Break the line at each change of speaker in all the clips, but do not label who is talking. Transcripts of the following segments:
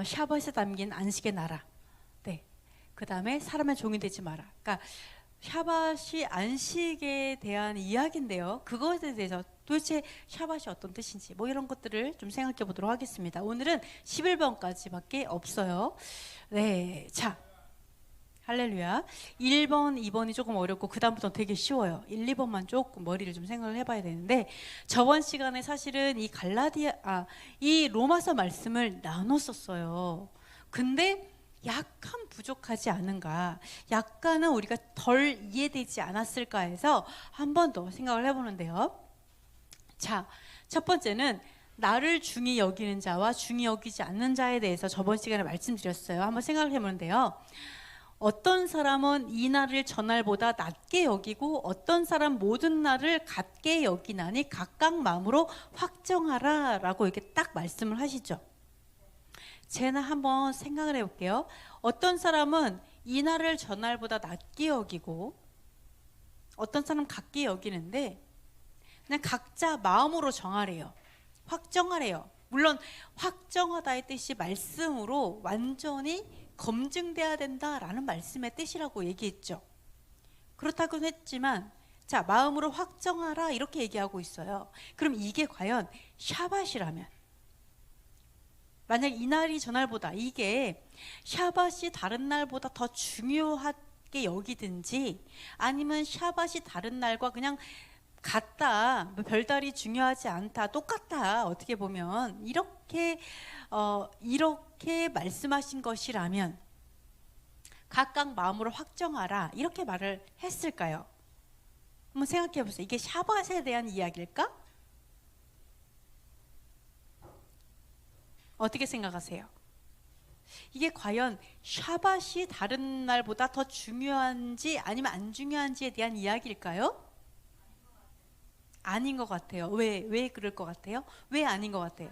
샤벳에 담긴 안식의 나라. 네. 그 다음에 사람의 종이 되지 마라. 그러니까 샤벳이 안식에 대한 이야기인데요. 그것에 대해서 도대체 샤벳이 어떤 뜻인지 뭐 이런 것들을 좀 생각해 보도록 하겠습니다. 오늘은 11번까지밖에 없어요. 네, 자, 할렐루야. 1번, 2번이 조금 어렵고 그 다음부터는 되게 쉬워요. 1, 2번만 조금 머리를 좀 생각을 해봐야 되는데, 저번 시간에 사실은 이 로마서 말씀을 나눴었어요. 근데 약간 부족하지 않은가, 약간은 우리가 덜 이해되지 않았을까 해서 한 번 더 생각을 해보는데요. 자, 첫 번째는 나를 중히 여기는 자와 중히 여기지 않는 자에 대해서 저번 시간에 말씀드렸어요. 한번 생각을 해보는데요. 어떤 사람은 이 날을 저날보다 낮게 여기고 어떤 사람 모든 날을 같게 여기나니 각각 마음으로 확정하라 라고 이렇게 딱 말씀을 하시죠. 제가 한번 생각을 해볼게요. 어떤 사람은 이 날을 저날보다 낮게 여기고 어떤 사람은 같게 여기는데 그냥 각자 마음으로 정하래요. 확정하래요. 물론 확정하다의 뜻이 말씀으로 완전히 검증돼야 된다라는 말씀의 뜻이라고 얘기했죠. 그렇다고 했지만 자, 마음으로 확정하라 이렇게 얘기하고 있어요. 그럼 이게 과연 샤밧이라면, 만약 이 날이 저날보다, 이게 샤밧이 다른 날보다 더 중요하게 여기든지 아니면 샤밧이 다른 날과 그냥 같다, 별다리 중요하지 않다, 똑같다, 어떻게 보면 이렇게 말씀하신 것이라면 각각 마음으로 확정하라 이렇게 말을 했을까요? 한번 생각해 보세요. 이게 샤밧에 대한 이야기일까? 어떻게 생각하세요? 이게 과연 샤밧이 다른 날보다 더 중요한지 아니면 안 중요한지에 대한 이야기일까요? 아닌 것 같아요. 왜 그럴 것 같아요? 왜 아닌 것 같아요?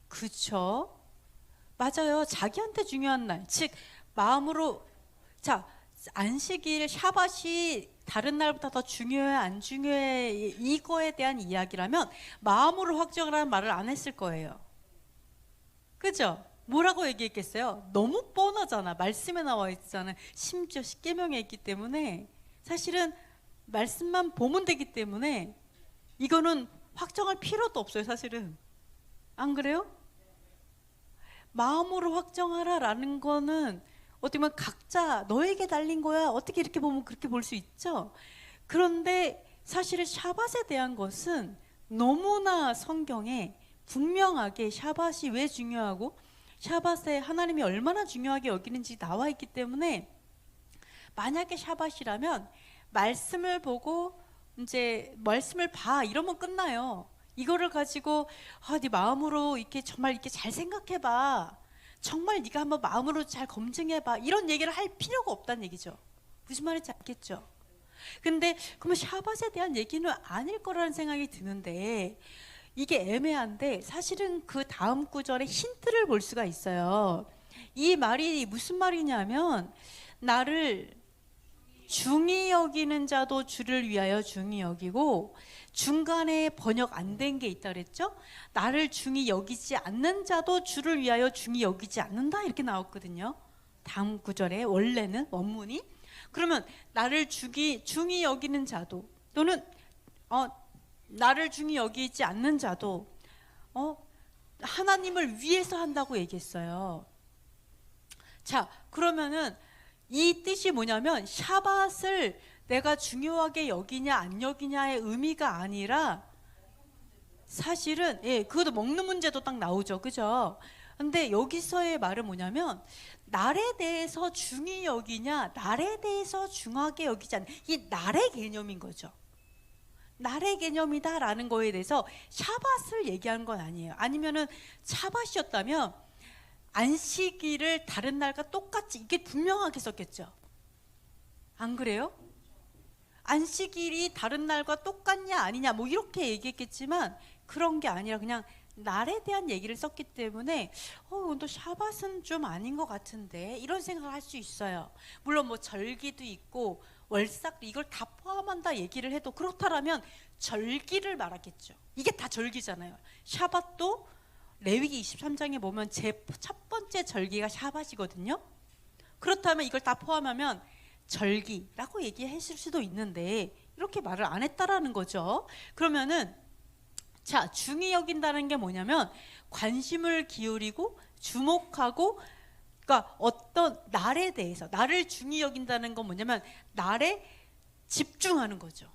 그쵸? 맞아요. 자기한테 중요한 날, 즉 마음으로, 자, 안식일 샤밧이 다른 날보다 더 중요해 안 중요해 이거에 대한 이야기라면 마음으로 확정하라는 말을 안 했을 거예요. 그죠? 뭐라고 얘기했겠어요? 너무 뻔하잖아. 말씀에 나와 있잖아. 심지어 십계명에 있기 때문에 사실은 말씀만 보면 되기 때문에 이거는 확정할 필요도 없어요. 사실은. 안 그래요? 마음으로 확정하라라는 거는 어떻게 보면 각자 너에게 달린 거야. 어떻게 이렇게 보면 그렇게 볼 수 있죠. 그런데 사실은 샤밧에 대한 것은 너무나 성경에 분명하게 샤밧이 왜 중요하고 샤밧에 하나님이 얼마나 중요하게 여기는지 나와 있기 때문에, 만약에 샤밧이라면 말씀을 보고 이제 말씀을 봐 이러면 끝나요. 이거를 가지고 네 마음으로 이렇게 정말 이렇게 잘 생각해봐, 정말 네가 한번 마음으로 잘 검증해봐 이런 얘기를 할 필요가 없다는 얘기죠. 무슨 말인지 알겠죠? 근데 그러면 샤밧에 대한 얘기는 아닐 거라는 생각이 드는데, 이게 애매한데 사실은 그 다음 구절에 힌트를 볼 수가 있어요. 이 말이 무슨 말이냐면, 나를 중히 여기는 자도 주를 위하여 중히 여기고, 중간에 번역 안 된 게 있다 그랬죠? 나를 중히 여기지 않는 자도 주를 위하여 중히 여기지 않는다 이렇게 나왔거든요. 다음 구절에 원래는 원문이. 그러면 나를 중히 여기는 자도, 또는 나를 중히 여기지 않는 자도 하나님을 위해서 한다고 얘기했어요. 자, 그러면은 이 뜻이 뭐냐면 샤밧을 내가 중요하게 여기냐 안 여기냐의 의미가 아니라, 사실은 그것도 먹는 문제도 딱 나오죠. 그죠? 근데 여기서의 말은 뭐냐면 날에 대해서 중히 여기냐 날에 대해서 중하게 여기지 않는, 이 날의 개념인 거죠. 날의 개념이다 라는 거에 대해서 샤밧을 얘기하는 건 아니에요. 아니면은 샤밧이었다면 안식일을 다른 날과 똑같이 이게 분명하게 썼겠죠. 안 그래요? 안식일이 다른 날과 똑같냐 아니냐 뭐 이렇게 얘기했겠지만 그런 게 아니라 그냥 날에 대한 얘기를 썼기 때문에 또 샤밧은 좀 아닌 것 같은데 이런 생각을 할 수 있어요. 물론 뭐 절기도 있고 월삭 이걸 다 포함한다 얘기를 해도 그렇다라면 절기를 말하겠죠. 이게 다 절기잖아요. 샤밧도 레위기 23장에 보면 제 첫 번째 절기가 샤밧이거든요. 그렇다면 이걸 다 포함하면 절기라고 얘기했을 수도 있는데 이렇게 말을 안 했다라는 거죠. 그러면은 자, 중히 여긴다는 게 뭐냐면 관심을 기울이고 주목하고, 그러니까 어떤 날에 대해서, 날을 중히 여긴다는 건 뭐냐면 날에 집중하는 거죠.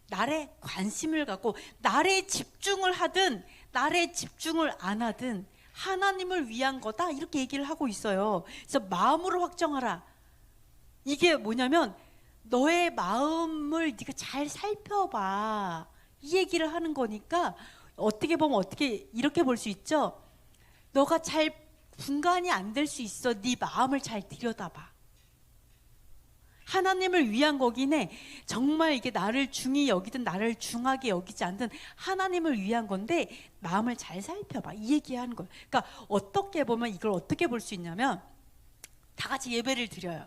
날에 관심을 갖고 날에 집중을 하든 날에 집중을 안 하든 하나님을 위한 거다 이렇게 얘기를 하고 있어요. 그래서 마음으로 확정하라. 이게 뭐냐면 너의 마음을 네가 잘 살펴봐 이 얘기를 하는 거니까, 어떻게 보면 어떻게 이렇게 볼 수 있죠. 너가 잘 분간이 안 될 수 있어. 네 마음을 잘 들여다봐. 하나님을 위한 거긴 해. 정말 이게 나를 중히 여기든 나를 중하게 여기지 않든 하나님을 위한 건데 마음을 잘 살펴봐 이 얘기하는 거예요. 그러니까 어떻게 보면 이걸 어떻게 볼 수 있냐면 다 같이 예배를 드려요.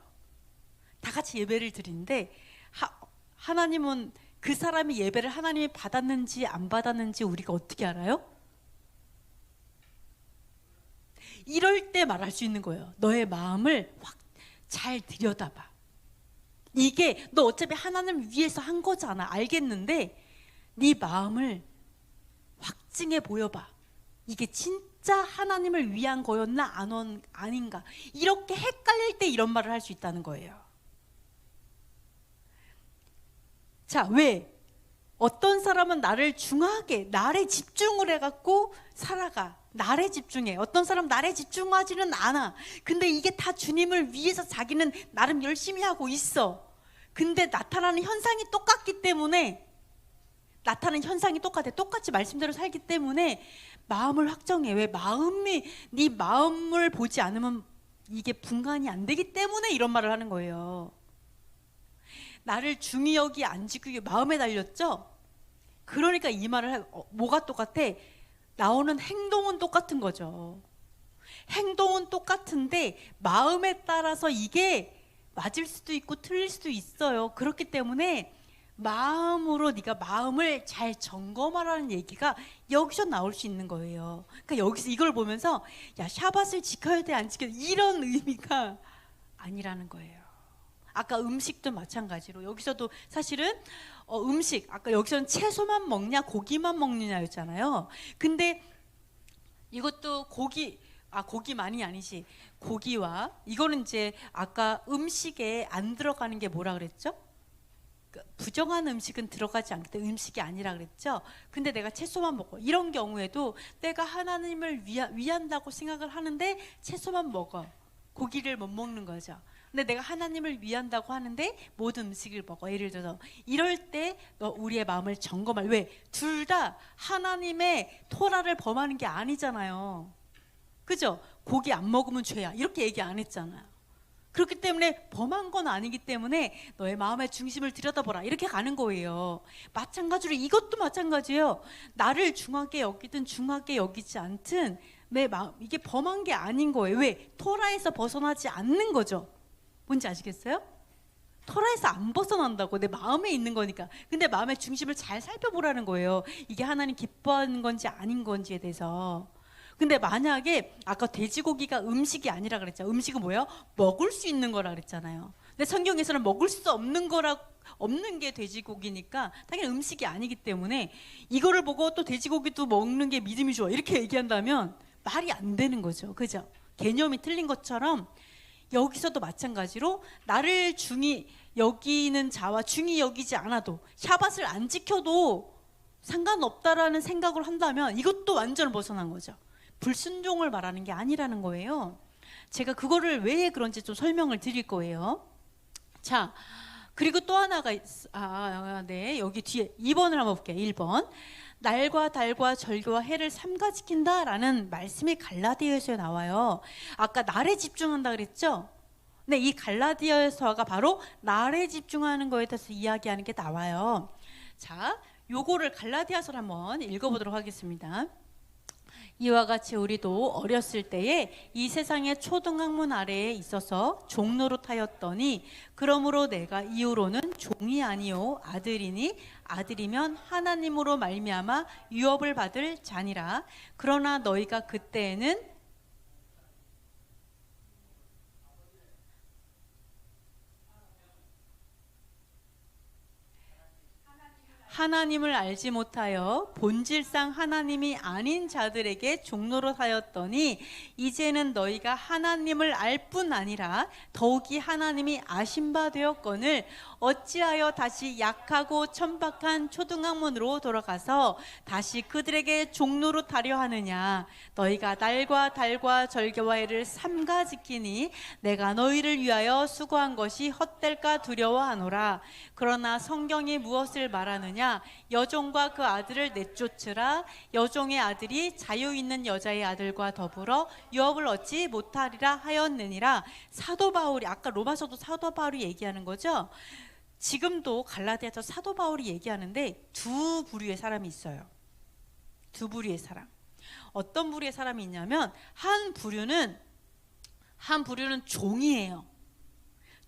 다 같이 예배를 드리는데 하나님은 그 사람이 예배를 하나님이 받았는지 안 받았는지 우리가 어떻게 알아요? 이럴 때 말할 수 있는 거예요. 너의 마음을 확 잘 들여다봐. 이게 너 어차피 하나님을 위해서 한 거잖아. 알겠는데 네 마음을 확증해 보여봐. 이게 진짜 하나님을 위한 거였나 아닌가. 이렇게 헷갈릴 때 이런 말을 할 수 있다는 거예요. 자, 왜? 어떤 사람은 나를 중하게, 날에 집중을 해갖고 살아가. 날에 집중해. 어떤 사람은 날에 집중하지는 않아. 근데 이게 다 주님을 위해서 자기는 나름 열심히 하고 있어. 근데 나타나는 현상이 똑같기 때문에, 나타나는 현상이 똑같아. 똑같이 말씀대로 살기 때문에 마음을 확정해. 왜? 네 마음을 보지 않으면 이게 분간이 안 되기 때문에 이런 말을 하는 거예요. 나를 중히 여기 안 지키게 마음에 달렸죠? 그러니까 이 말을 뭐가 똑같아? 나오는 행동은 똑같은 거죠. 행동은 똑같은데 마음에 따라서 이게 맞을 수도 있고 틀릴 수도 있어요. 그렇기 때문에 마음으로 네가 마음을 잘 점검하라는 얘기가 여기서 나올 수 있는 거예요. 그러니까 여기서 이걸 보면서 야, 샤밧을 지켜야 돼 안 지켜야 돼 이런 의미가 아니라는 거예요. 아까 음식도 마찬가지로 여기서도 사실은 음식, 아까 여기서는 채소만 먹냐 고기만 먹느냐였잖아요. 근데 이것도 고기만이 아니지. 고기와 이거는 이제 아까 음식에 안 들어가는 게 뭐라 그랬죠? 부정한 음식은 들어가지 않기 때문에 음식이 아니라 그랬죠. 근데 내가 채소만 먹어. 이런 경우에도 내가 하나님을 위한다고 생각을 하는데 채소만 먹어. 고기를 못 먹는 거죠. 근데 내가 하나님을 위한다고 하는데 모든 음식을 먹어. 예를 들어서 이럴 때 우리의 마음을 점검할. 왜? 둘 다 하나님의 토라를 범하는 게 아니잖아요. 그죠? 고기 안 먹으면 죄야 이렇게 얘기 안 했잖아요. 그렇기 때문에 범한 건 아니기 때문에 너의 마음의 중심을 들여다보라 이렇게 가는 거예요. 마찬가지로 이것도 마찬가지예요. 나를 중하게 여기든 중하게 여기지 않든 내 마음, 이게 범한 게 아닌 거예요. 왜? 토라에서 벗어나지 않는 거죠. 뭔지 아시겠어요? 토라에서 안 벗어난다고. 내 마음에 있는 거니까. 근데 마음의 중심을 잘 살펴보라는 거예요. 이게 하나님 기뻐하는 건지 아닌 건지에 대해서. 근데 만약에 아까 돼지고기가 음식이 아니라 그랬죠. 음식은 뭐예요? 먹을 수 있는 거라 그랬잖아요. 근데 성경에서는 먹을 수 없는 게 돼지고기니까 당연히 음식이 아니기 때문에 이거를 보고 또 돼지고기도 먹는 게 믿음이 좋아 이렇게 얘기한다면 말이 안 되는 거죠. 그죠? 개념이 틀린 것처럼 여기서도 마찬가지로 나를 중히 여기는 자와 중히 여기지 않아도 샤밧을 안 지켜도 상관없다라는 생각을 한다면 이것도 완전 벗어난 거죠. 불순종을 말하는 게 아니라는 거예요. 제가 그거를 왜 그런지 좀 설명을 드릴 거예요. 자, 그리고 또 하나가 네, 여기 뒤에 2번을 한번 볼게요. 1번. 날과 달과 절기와 해를 삼가 지킨다라는 말씀이 갈라디아서에 나와요. 아까 날에 집중한다 그랬죠? 네, 이 갈라디아서가 바로 날에 집중하는 거에 대해서 이야기하는 게 나와요. 자, 요거를 갈라디아서를 한번 읽어보도록 하겠습니다. 이와 같이 우리도 어렸을 때에 이 세상의 초등학문 아래에 있어서 종노릇하였더니 그러므로 내가 이후로는 종이 아니요 아들이니 아들이면 하나님으로 말미암아 유업을 받을 자니라. 그러나 너희가 그때에는 하나님을 알지 못하여 본질상 하나님이 아닌 자들에게 종노릇하였더니 이제는 너희가 하나님을 알 뿐 아니라 더욱이 하나님이 아신 바 되었거늘 어찌하여 다시 약하고 천박한 초등학문으로 돌아가서 다시 그들에게 종노릇하려 하느냐. 너희가 날과 달과 절개와 해를 삼가 지키니 내가 너희를 위하여 수고한 것이 헛될까 두려워하노라. 그러나 성경이 무엇을 말하느냐. 여종과 그 아들을 내쫓으라. 여종의 아들이 자유 있는 여자의 아들과 더불어 유업을 얻지 못하리라 하였느니라. 사도 바울이, 아까 로마서도 사도 바울이 얘기하는 거죠. 지금도 갈라디아서 사도 바울이 얘기하는데 두 부류의 사람이 있어요. 두 부류의 사람. 어떤 부류의 사람이 있냐면 한 부류는 종이에요.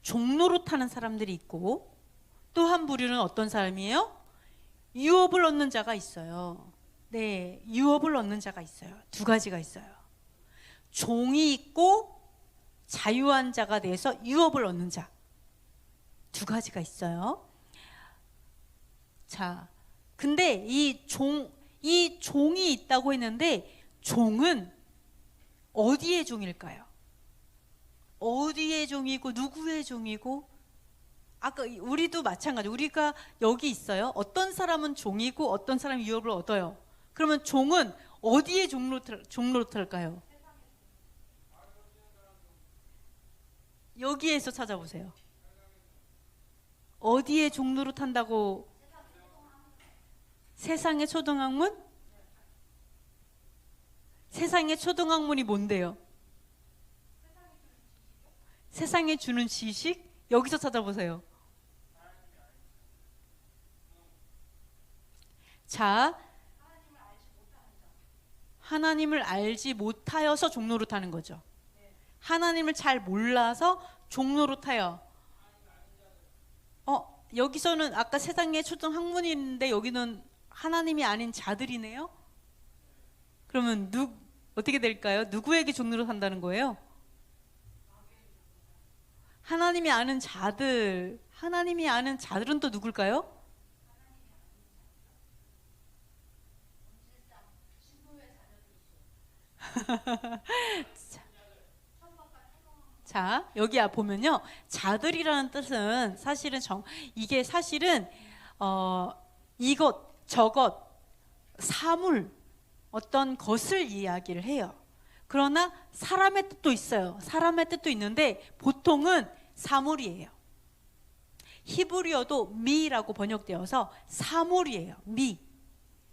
종노릇하는 사람들이 있고, 또 한 부류는 어떤 사람이에요? 유업을 얻는 자가 있어요. 네, 유업을 얻는 자가 있어요. 두 가지가 있어요. 종이 있고 자유한 자가 돼서 유업을 얻는 자. 두 가지가 있어요. 자, 근데 이 종이 있다고 했는데 종은 어디의 종일까요? 어디의 종이고 누구의 종이고? 아까 우리도 마찬가지. 우리가 여기 있어요. 어떤 사람은 종이고 어떤 사람이 유업을 얻어요. 그러면 종은 어디에 종노릇할까요? 여기에서 찾아보세요. 어디에 종노릇한다고? 세상의 초등학문? 세상의 초등학문이 뭔데요? 세상에 주는 지식? 여기서 찾아보세요. 자, 하나님을 알지 못하여서 종노릇하는 거죠. 하나님을 잘 몰라서 종노릇하여. 여기서는 아까 세상의 초등학문인데 여기는 하나님이 아닌 자들이네요. 그러면 어떻게 될까요? 누구에게 종노릇한다는 거예요? 하나님이 아는 자들. 하나님이 아는 자들은 또 누굴까요? 자, 여기 보면요, 자들이라는 뜻은 사실은 이게 사실은 이것 저것 사물 어떤 것을 이야기를 해요. 그러나 사람의 뜻도 있어요. 사람의 뜻도 있는데 보통은 사물이에요. 히브리어도 미라고 번역되어서 사물이에요. 미.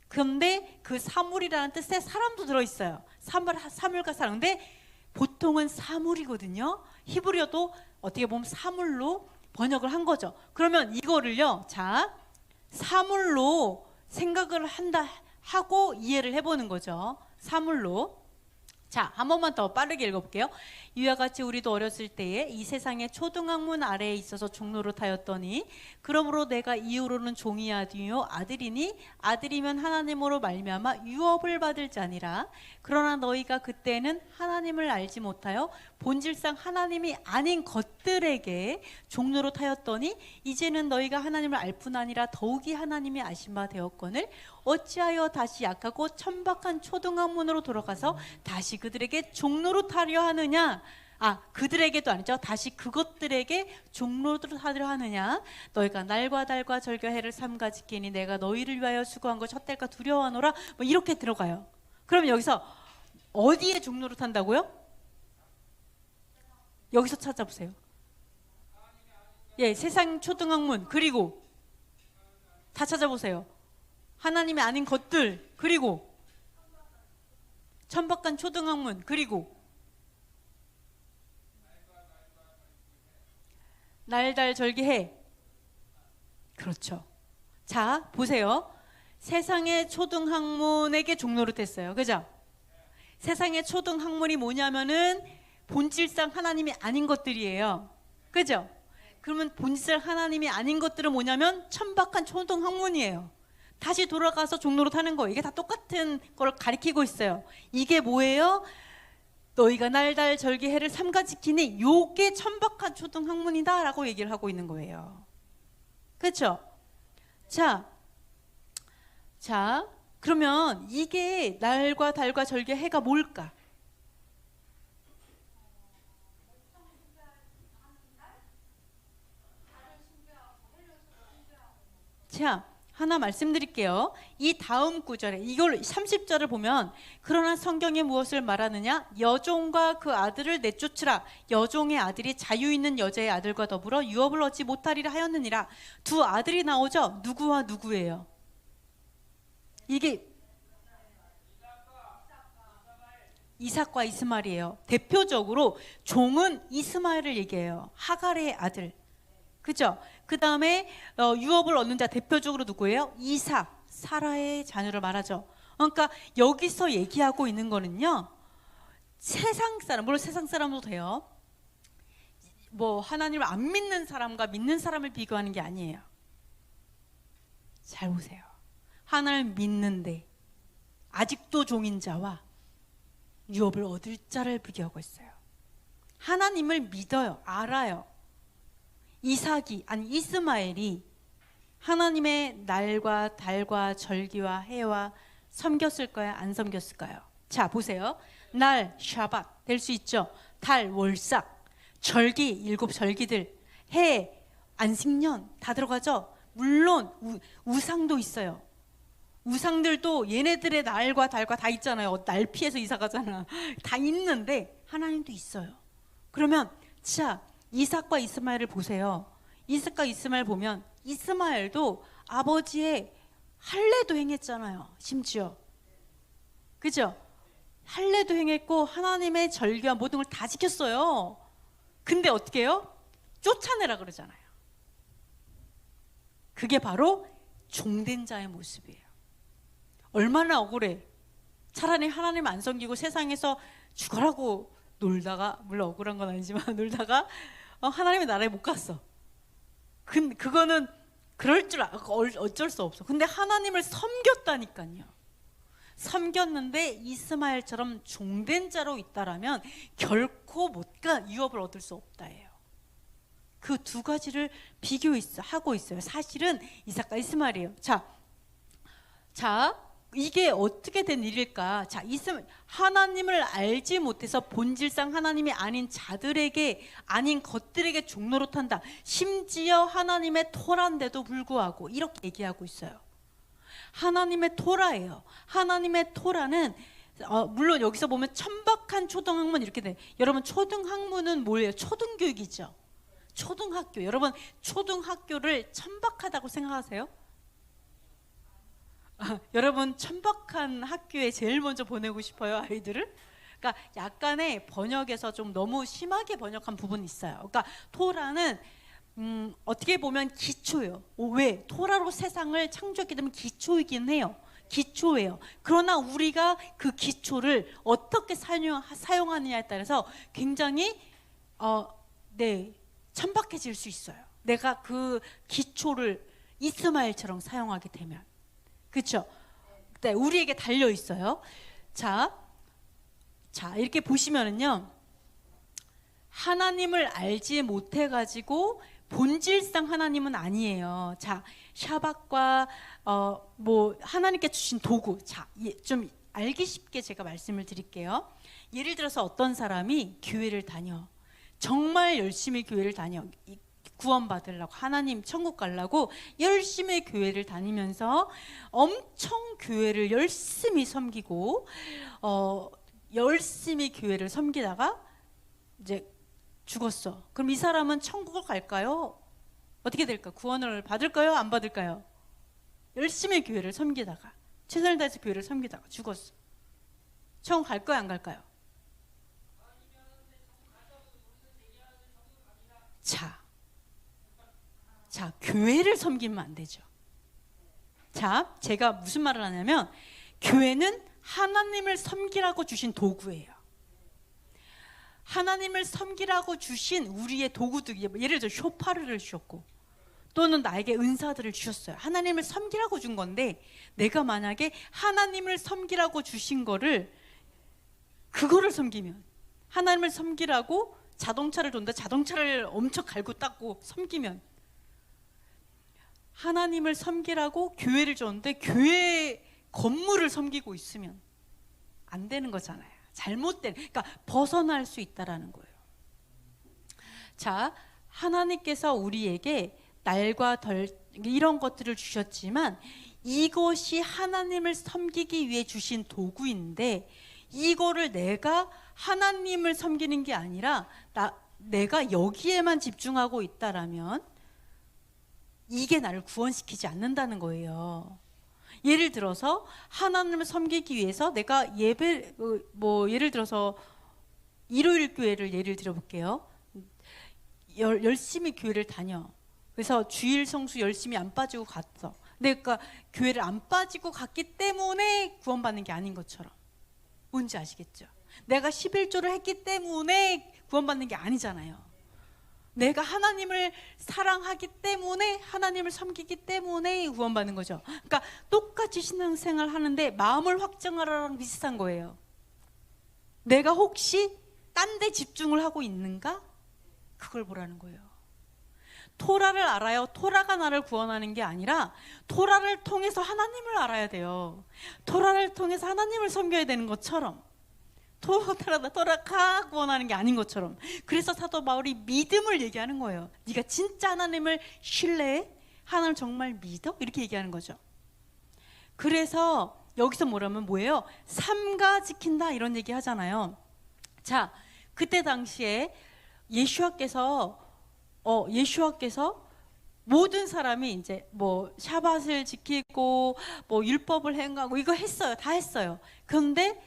그런데 그 사물이라는 뜻에 사람도 들어있어요. 사물과 사람. 근데 보통은 사물이거든요. 히브리어도 어떻게 보면 사물로 번역을 한 거죠. 그러면 이거를요, 자, 사물로 생각을 하고 이해를 해보는 거죠. 사물로. 자, 한 번만 더 빠르게 읽어볼게요. 이와 같이 우리도 어렸을 때에 이 세상의 초등학문 아래에 있어서 종노릇하였더니 그러므로 내가 이후로는 종이 아니요 아들이니 아들이면 하나님으로 말미암아 유업을 받을 자니라. 그러나 너희가 그때는 하나님을 알지 못하여 본질상 하나님이 아닌 것들에게 종노릇하였더니 이제는 너희가 하나님을 알 뿐 아니라 더욱이 하나님이 아신 바 되었거늘 어찌하여 다시 약하고 천박한 초등학문으로 돌아가서 다시 그들에게 종노릇하려 하느냐. 그들에게도 아니죠. 다시 그것들에게 종노릇하려 하느냐. 너희가 날과 달과 절과 해를 삼가 지키니 내가 너희를 위하여 수고한 것 헛될까 두려워하노라. 뭐 이렇게 들어가요. 그러면 여기서 어디에 종노릇한다고요? 여기서 찾아보세요. 예, 세상 초등학문. 그리고 다 찾아보세요. 하나님이 아닌 것들. 그리고 천박한 초등학문. 그리고 날달 절기해. 그렇죠. 자, 보세요. 세상의 초등학문에게 종노릇했어요. 그죠? 세상의 초등 학문이 뭐냐면은 본질상 하나님이 아닌 것들이에요. 그죠? 그러면 본질 하나님이 아닌 것들은 뭐냐면 천박한 초등 학문이에요. 다시 돌아가서 종로로 타는 거예요. 이게 다 똑같은 걸 가리키고 있어요. 이게 뭐예요? 너희가 날, 달, 절기, 해를 삼가 지키니 요게 천박한 초등 학문이다 라고 얘기를 하고 있는 거예요. 그렇죠? 자, 그러면 이게 날과 달과 절기, 해가 뭘까? 자, 하나 말씀드릴게요. 이 다음 구절에 이걸 30절을 보면 그러나 성경이 무엇을 말하느냐? 여종과 그 아들을 내쫓으라. 여종의 아들이 자유 있는 여자의 아들과 더불어 유업을 얻지 못하리라 하였느니라. 두 아들이 나오죠? 누구와 누구예요? 이게 이삭과 이스마엘이에요. 대표적으로 종은 이스마엘을 얘기해요. 하갈의 아들. 그죠? 그 다음에 유업을 얻는 자 대표적으로 누구예요? 이삭, 사라의 자녀를 말하죠. 그러니까 여기서 얘기하고 있는 거는요, 세상 사람, 물론 세상 사람도 돼요. 뭐 하나님을 안 믿는 사람과 믿는 사람을 비교하는 게 아니에요. 잘 보세요. 하나님을 믿는데 아직도 종인 자와 유업을 얻을 자를 비교하고 있어요. 하나님을 믿어요. 알아요. 이삭이 아니 이스마엘이 하나님의 날과 달과 절기와 해와 섬겼을까요? 안 섬겼을까요? 자, 보세요. 날 샤밧 될 수 있죠. 달 월삭, 절기 일곱 절기들, 해 안식년 다 들어가죠. 물론 우상도 있어요. 우상들도 얘네들의 날과 달과 다 있잖아요. 날 피해서 이사 가잖아. 다 있는데 하나님도 있어요. 그러면 자, 이삭과 이스마엘을 보세요. 이삭과 이스마엘 보면 이스마엘도 아버지의 할례도 행했잖아요. 심지어. 그죠? 할례도 행했고 하나님의 절기와 모든 걸 다 지켰어요. 근데 어떻게 해요? 쫓아내라 그러잖아요. 그게 바로 종된 자의 모습이에요. 얼마나 억울해. 차라리 하나님 안 섬기고 세상에서 죽어라고 놀다가, 물론 억울한 건 아니지만 놀다가 하나님의 나라에 못 갔어. 그거는 그럴 줄 어쩔 수 없어. 근데 하나님을 섬겼다니까요. 섬겼는데 이스마엘처럼 종된 자로 있다라면 결코 못 가, 유업을 얻을 수 없다예요. 그 두 가지를 하고 있어요. 사실은 이삭과 이스마엘이에요. 자, 이게 어떻게 된 일일까? 자, 하나님을 알지 못해서 본질상 하나님이 아닌 자들에게, 아닌 것들에게 종노릇한다. 심지어 하나님의 토라인데도 불구하고 이렇게 얘기하고 있어요. 하나님의 토라예요. 하나님의 토라는 물론 여기서 보면 천박한 초등학문 이렇게 돼. 여러분 초등학문은 뭐예요? 초등교육이죠. 초등학교. 여러분 초등학교를 천박하다고 생각하세요? 여러분 천박한 학교에 제일 먼저 보내고 싶어요, 아이들을? 그러니까 약간의 번역에서 좀 너무 심하게 번역한 부분이 있어요. 그러니까 토라는 어떻게 보면 기초예요. 왜? 토라로 세상을 창조했기 때문에 기초이긴 해요. 기초예요. 그러나 우리가 그 기초를 어떻게 사용하느냐에 따라서 굉장히 천박해질 수 있어요. 내가 그 기초를 이스마엘처럼 사용하게 되면. 그렇죠? 네, 우리에게 달려 있어요. 자, 이렇게 보시면은요, 하나님을 알지 못해 가지고 본질상 하나님은 아니에요. 자, 샤밧과 뭐 하나님께 주신 도구. 자, 좀 알기 쉽게 제가 말씀을 드릴게요. 예를 들어서 어떤 사람이 교회를 다녀. 정말 열심히 교회를 다녀. 구원받으려고, 하나님 천국 가려고 열심히 교회를 다니면서 엄청 교회를 열심히 섬기고 열심히 교회를 섬기다가 이제 죽었어. 그럼 이 사람은 천국을 갈까요? 어떻게 될까? 구원을 받을까요? 안 받을까요? 열심히 교회를 섬기다가, 최선을 다해서 교회를 섬기다가 죽었어. 천국 갈까요? 안 갈까요? 자, 교회를 섬기면 안 되죠. 자, 제가 무슨 말을 하냐면 교회는 하나님을 섬기라고 주신 도구예요. 하나님을 섬기라고 주신 우리의 도구들, 예를 들어 쇼파르를 주셨고 또는 나에게 은사들을 주셨어요. 하나님을 섬기라고 준 건데 내가 만약에 하나님을 섬기라고 주신 거를 그거를 섬기면, 하나님을 섬기라고 자동차를 줬는데 자동차를 엄청 갈고 닦고 섬기면, 하나님을 섬기라고 교회를 줬는데 교회 건물을 섬기고 있으면 안 되는 거잖아요. 잘못된, 그러니까 벗어날 수 있다라는 거예요. 자, 하나님께서 우리에게 날과 덜 이런 것들을 주셨지만 이것이 하나님을 섬기기 위해 주신 도구인데 이거를 내가 하나님을 섬기는 게 아니라 내가 여기에만 집중하고 있다라면 이게 나를 구원시키지 않는다는 거예요. 예를 들어서 하나님을 섬기기 위해서 내가 예를 들어서 일요일 교회를 예를 들어볼게요. 열심히 교회를 다녀. 그래서 주일 성수 열심히 안 빠지고 갔어. 그러니까 교회를 안 빠지고 갔기 때문에 구원받는 게 아닌 것처럼. 뭔지 아시겠죠? 내가 11조를 했기 때문에 구원받는 게 아니잖아요. 내가 하나님을 사랑하기 때문에, 하나님을 섬기기 때문에 구원받는 거죠. 그러니까 똑같이 신앙생활 하는데 마음을 확정하라랑 비슷한 거예요. 내가 혹시 딴 데 집중을 하고 있는가? 그걸 보라는 거예요. 토라를 알아요. 토라가 나를 구원하는 게 아니라 토라를 통해서 하나님을 알아야 돼요. 토라를 통해서 하나님을 섬겨야 되는 것처럼, 토라가 구원하는 게 아닌 것처럼. 그래서 사도 바울이 믿음을 얘기하는 거예요. 네가 진짜 하나님을 신뢰해? 하나님을 정말 믿어? 이렇게 얘기하는 거죠. 그래서 여기서 뭐예요? 삼가 지킨다 이런 얘기 하잖아요. 자, 그때 당시에 예수와께서 모든 사람이 이제 뭐 샤밧을 지키고 뭐 율법을 행하고 이거 했어요. 다 했어요. 그런데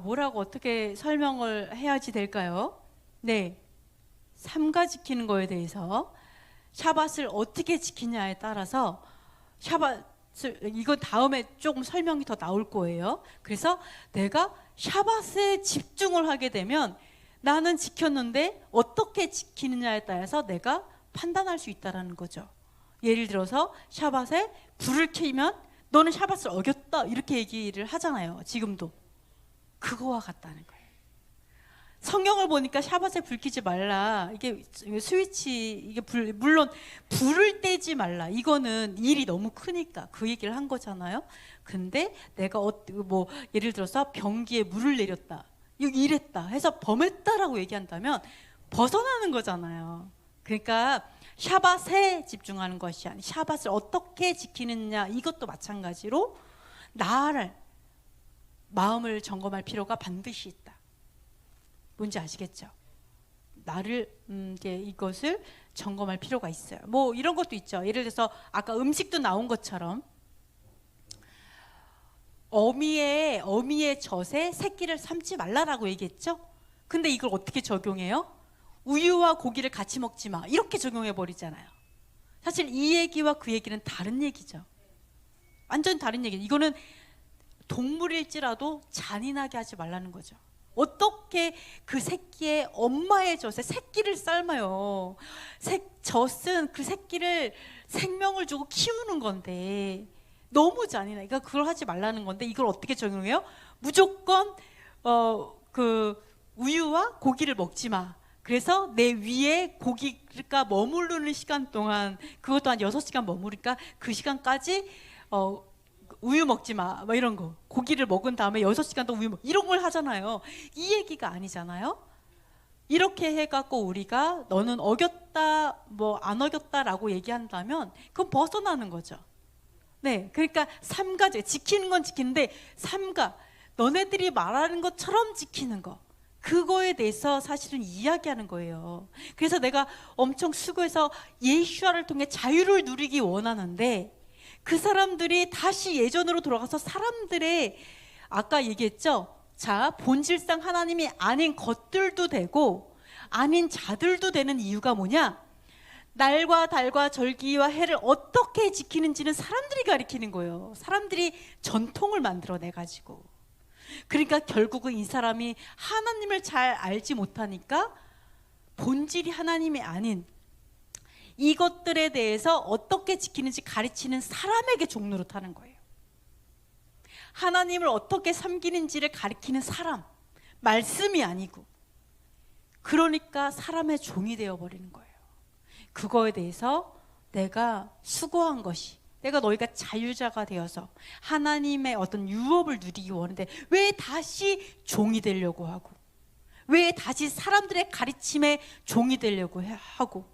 뭐라고 어떻게 설명을 해야지 될까요? 네, 삼가 지키는 거에 대해서 샤밧을 어떻게 지키냐에 따라서 이건 다음에 조금 설명이 더 나올 거예요. 그래서 내가 샤밧에 집중을 하게 되면 나는 지켰는데 어떻게 지키느냐에 따라서 내가 판단할 수 있다는 거죠. 예를 들어서 샤밧에 불을 켜면 너는 샤밧을 어겼다 이렇게 얘기를 하잖아요. 지금도. 그거와 같다는 거예요. 성경을 보니까 샤밧에 불 켜지 말라, 이게 스위치, 이게 물론 불을 떼지 말라, 이거는 일이 너무 크니까 그 얘기를 한 거잖아요. 근데 내가 예를 들어서 변기에 물을 내렸다, 이랬다 해서 범했다라고 얘기한다면 벗어나는 거잖아요. 그러니까 샤밧에 집중하는 것이 아니라 샤밧을 어떻게 지키느냐, 이것도 마찬가지로 마음을 점검할 필요가 반드시 있다. 뭔지 아시겠죠? 이것을 점검할 필요가 있어요. 뭐 이런 것도 있죠. 예를 들어서 아까 음식도 나온 것처럼 어미의 젖에 새끼를 삶지 말라라고 얘기했죠. 근데 이걸 어떻게 적용해요? 우유와 고기를 같이 먹지 마, 이렇게 적용해 버리잖아요. 사실 이 얘기와 그 얘기는 다른 얘기죠. 완전 다른 얘기. 이거는 동물일지라도 잔인하게 하지 말라는 거죠. 어떻게 그 새끼의 엄마의 젖에 새끼를 삶아요. 젖은 그 새끼를 생명을 주고 키우는 건데 너무 잔인해. 그러니까 그걸 하지 말라는 건데 이걸 어떻게 적용해요? 무조건 그 우유와 고기를 먹지 마. 그래서 내 위에 고기가 머무르는 시간 동안, 그것도 한 6시간 머무르니까 그 시간까지 우유 먹지 마, 뭐 이런 거. 고기를 먹은 다음에 6시간 동안 이런 걸 하잖아요. 이 얘기가 아니잖아요. 이렇게 해갖고 우리가 너는 어겼다, 뭐 안 어겼다라고 얘기한다면 그건 벗어나는 거죠. 네, 그러니까 삼가제, 지키는 건 지키는데 삼가, 너네들이 말하는 것처럼 지키는 거, 그거에 대해서 사실은 이야기하는 거예요. 그래서 내가 엄청 수고해서 예수와를 통해 자유를 누리기 원하는데 그 사람들이 다시 예전으로 돌아가서 사람들의, 아까 얘기했죠? 자, 본질상 하나님이 아닌 것들도 되고 아닌 자들도 되는 이유가 뭐냐? 날과 달과 절기와 해를 어떻게 지키는지는 사람들이 가리키는 거예요. 사람들이 전통을 만들어내 가지고. 그러니까 결국은 이 사람이 하나님을 잘 알지 못하니까 본질이 하나님이 아닌 이것들에 대해서 어떻게 지키는지 가르치는 사람에게 종로로 타는 거예요. 하나님을 어떻게 섬기는지를 가르치는 사람, 말씀이 아니고. 그러니까 사람의 종이 되어버리는 거예요. 그거에 대해서 내가 수고한 것이, 내가 너희가 자유자가 되어서 하나님의 어떤 유업을 누리기 원하는데 왜 다시 종이 되려고 하고, 왜 다시 사람들의 가르침에 종이 되려고 하고.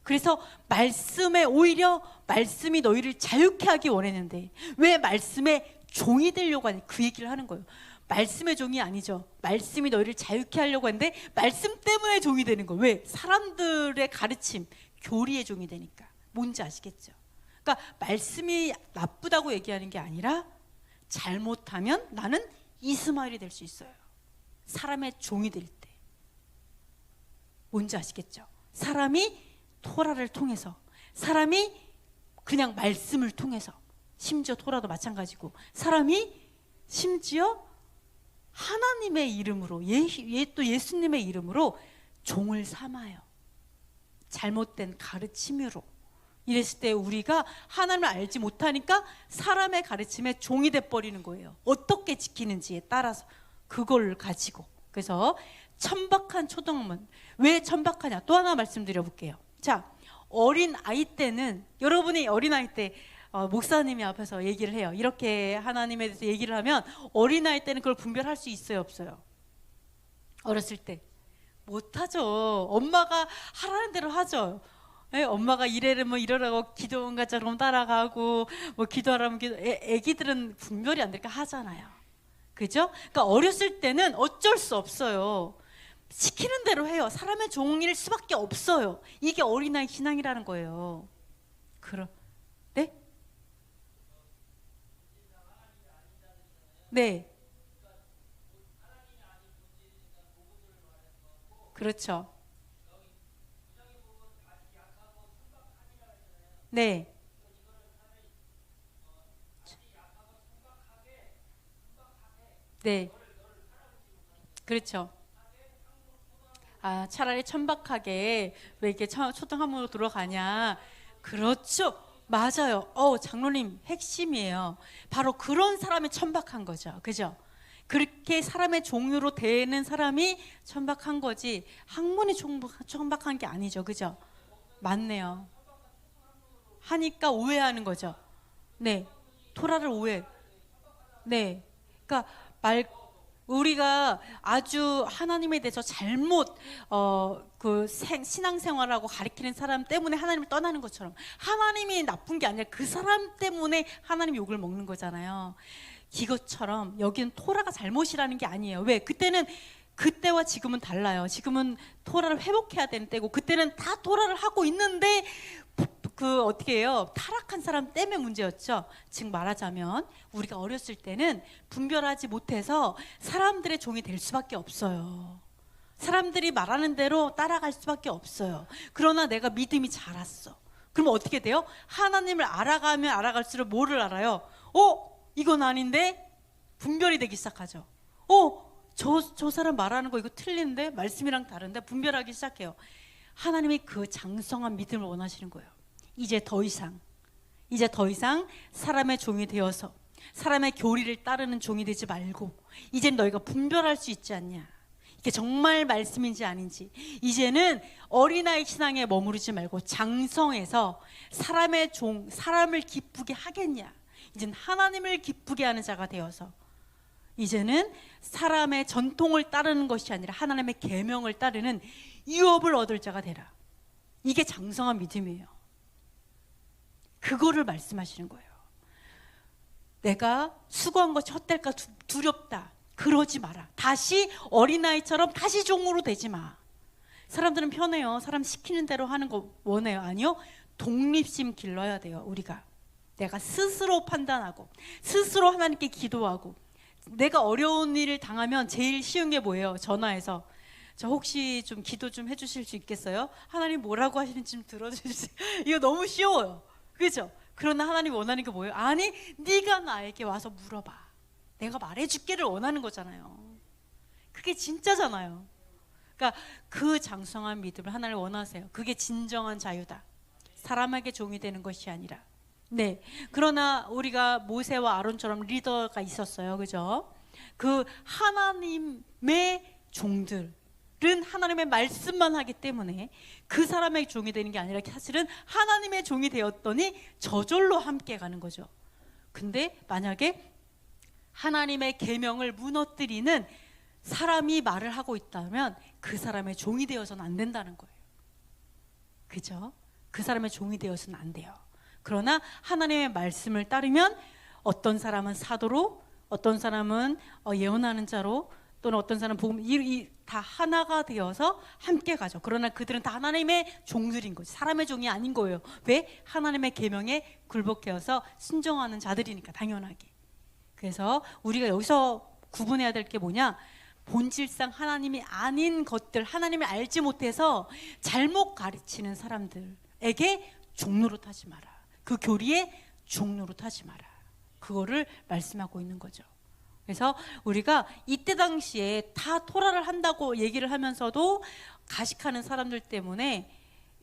그래서 말씀에, 오히려 말씀이 너희를 자유케 하기 원했는데 왜 말씀에 종이 되려고 하니, 그 얘기를 하는 거예요. 말씀의 종이 아니죠. 말씀이 너희를 자유케 하려고 했는데 말씀 때문에 종이 되는 거예요. 왜? 사람들의 가르침, 교리의 종이 되니까. 뭔지 아시겠죠? 그러니까 말씀이 나쁘다고 얘기하는 게 아니라 잘못하면 나는 이스마엘이 될 수 있어요. 사람의 종이 될 때. 뭔지 아시겠죠? 사람이 토라를 통해서, 사람이 그냥 말씀을 통해서, 심지어 토라도 마찬가지고, 사람이 심지어 하나님의 이름으로, 또 예수님의 이름으로 종을 삼아요. 잘못된 가르침으로. 이랬을 때 우리가 하나님을 알지 못하니까 사람의 가르침에 종이 돼버리는 거예요. 어떻게 지키는지에 따라서 그걸 가지고. 그래서 천박한 초등학문. 왜 천박하냐? 또 하나 말씀드려 볼게요. 자, 어린 아이 때는, 여러분이 어린 아이 때 목사님이 앞에서 얘기를 해요. 이렇게 하나님에 대해서 얘기를 하면 어린 아이 때는 그걸 분별할 수 있어요, 없어요? 어렸을 때 못하죠. 엄마가 하라는 대로 하죠. 예, 엄마가 이래라면 이러라고 기도원가처럼 따라가고, 뭐 기도하라면 애기들은 분별이 안 되니까 하잖아요. 그죠? 그러니까 어렸을 때는 어쩔 수 없어요. 시키는 대로 해요. 사람의 종일 수밖에 없어요. 이게 어린아이 신앙이라는 거예요. 네? 네. 그렇죠. 네. 네. 그렇죠. 아, 차라리 천박하게 왜 이렇게 초등학문으로 들어가냐. 그렇죠. 맞아요. 장로님 핵심이에요. 바로 그런 사람이 천박한 거죠. 그죠? 그렇게 사람의 종류로 되는 사람이 천박한 거지, 학문이 천박한 게 아니죠. 그죠? 맞네요. 하니까 오해하는 거죠. 네. 토라를 오해. 네. 그러니까 우리가 아주 하나님에 대해서 잘못 신앙생활하고 가리키는 사람 때문에 하나님을 떠나는 것처럼, 하나님이 나쁜 게 아니라 그 사람 때문에 하나님 욕을 먹는 거잖아요. 이것처럼 여기는 토라가 잘못이라는 게 아니에요. 왜? 그때와 지금은 달라요. 지금은 토라를 회복해야 되는 때고, 그때는 다 토라를 하고 있는데 어떻게 해요? 타락한 사람 때문에 문제였죠. 즉 말하자면 우리가 어렸을 때는 분별하지 못해서 사람들의 종이 될 수밖에 없어요. 사람들이 말하는 대로 따라갈 수밖에 없어요. 그러나 내가 믿음이 자랐어. 그러면 어떻게 돼요? 하나님을 알아가면 알아갈수록 뭐를 알아요? 이건 아닌데? 분별이 되기 시작하죠. 저 사람 말하는 거 이거 틀린데? 말씀이랑 다른데? 분별하기 시작해요. 하나님이 그 장성한 믿음을 원하시는 거예요. 이제 더 이상 사람의 종이 되어서 사람의 교리를 따르는 종이 되지 말고, 이젠 너희가 분별할 수 있지 않냐, 이게 정말 말씀인지 아닌지. 이제는 어린아이 신앙에 머무르지 말고 장성해서 사람의 종, 사람을 기쁘게 하겠냐, 이젠 하나님을 기쁘게 하는 자가 되어서 이제는 사람의 전통을 따르는 것이 아니라 하나님의 계명을 따르는 유업을 얻을 자가 되라. 이게 장성한 믿음이에요. 그거를 말씀하시는 거예요. 내가 수고한 것이 헛될까 두렵다. 그러지 마라. 다시 어린아이처럼 다시 종으로 되지 마. 사람들은 편해요. 사람 시키는 대로 하는 거 원해요. 아니요. 독립심 길러야 돼요. 우리가. 내가 스스로 판단하고 스스로 하나님께 기도하고. 내가 어려운 일을 당하면 제일 쉬운 게 뭐예요? 전화해서 저 혹시 좀 기도 좀 해주실 수 있겠어요? 하나님 뭐라고 하시는지 좀 들어주세요. 이거 너무 쉬워요. 그죠? 그러나 하나님 원하는 게 뭐예요? 아니, 네가 나에게 와서 물어봐. 내가 말해줄게를 원하는 거잖아요. 그게 진짜잖아요. 그러니까 그 장성한 믿음을 하나님 원하세요. 그게 진정한 자유다. 사람에게 종이 되는 것이 아니라. 네. 그러나 우리가 모세와 아론처럼 리더가 있었어요. 그죠? 그 하나님의 종들은 하나님의 말씀만 하기 때문에 그 사람의 종이 되는 게 아니라 사실은 하나님의 종이 되었더니 저절로 함께 가는 거죠. 근데 만약에 하나님의 계명을 무너뜨리는 사람이 말을 하고 있다면 그 사람의 종이 되어서는 안 된다는 거예요. 그죠? 그 사람의 종이 되어서는 안 돼요. 그러나 하나님의 말씀을 따르면 어떤 사람은 사도로, 어떤 사람은 예언하는 자로, 또는 어떤 사람은 복음, 다 하나가 되어서 함께 가죠. 그러나 그들은 다 하나님의 종들인 거죠. 사람의 종이 아닌 거예요. 왜? 하나님의 계명에 굴복해서 순종하는 자들이니까, 당연하게. 그래서 우리가 여기서 구분해야 될 게 뭐냐? 본질상 하나님이 아닌 것들, 하나님이 알지 못해서 잘못 가르치는 사람들에게 종노릇 하지 마라. 그 교리에 종노릇 하지 마라. 그거를 말씀하고 있는 거죠. 그래서 우리가 이때 당시에 다 토라를 한다고 얘기를 하면서도 가식하는 사람들 때문에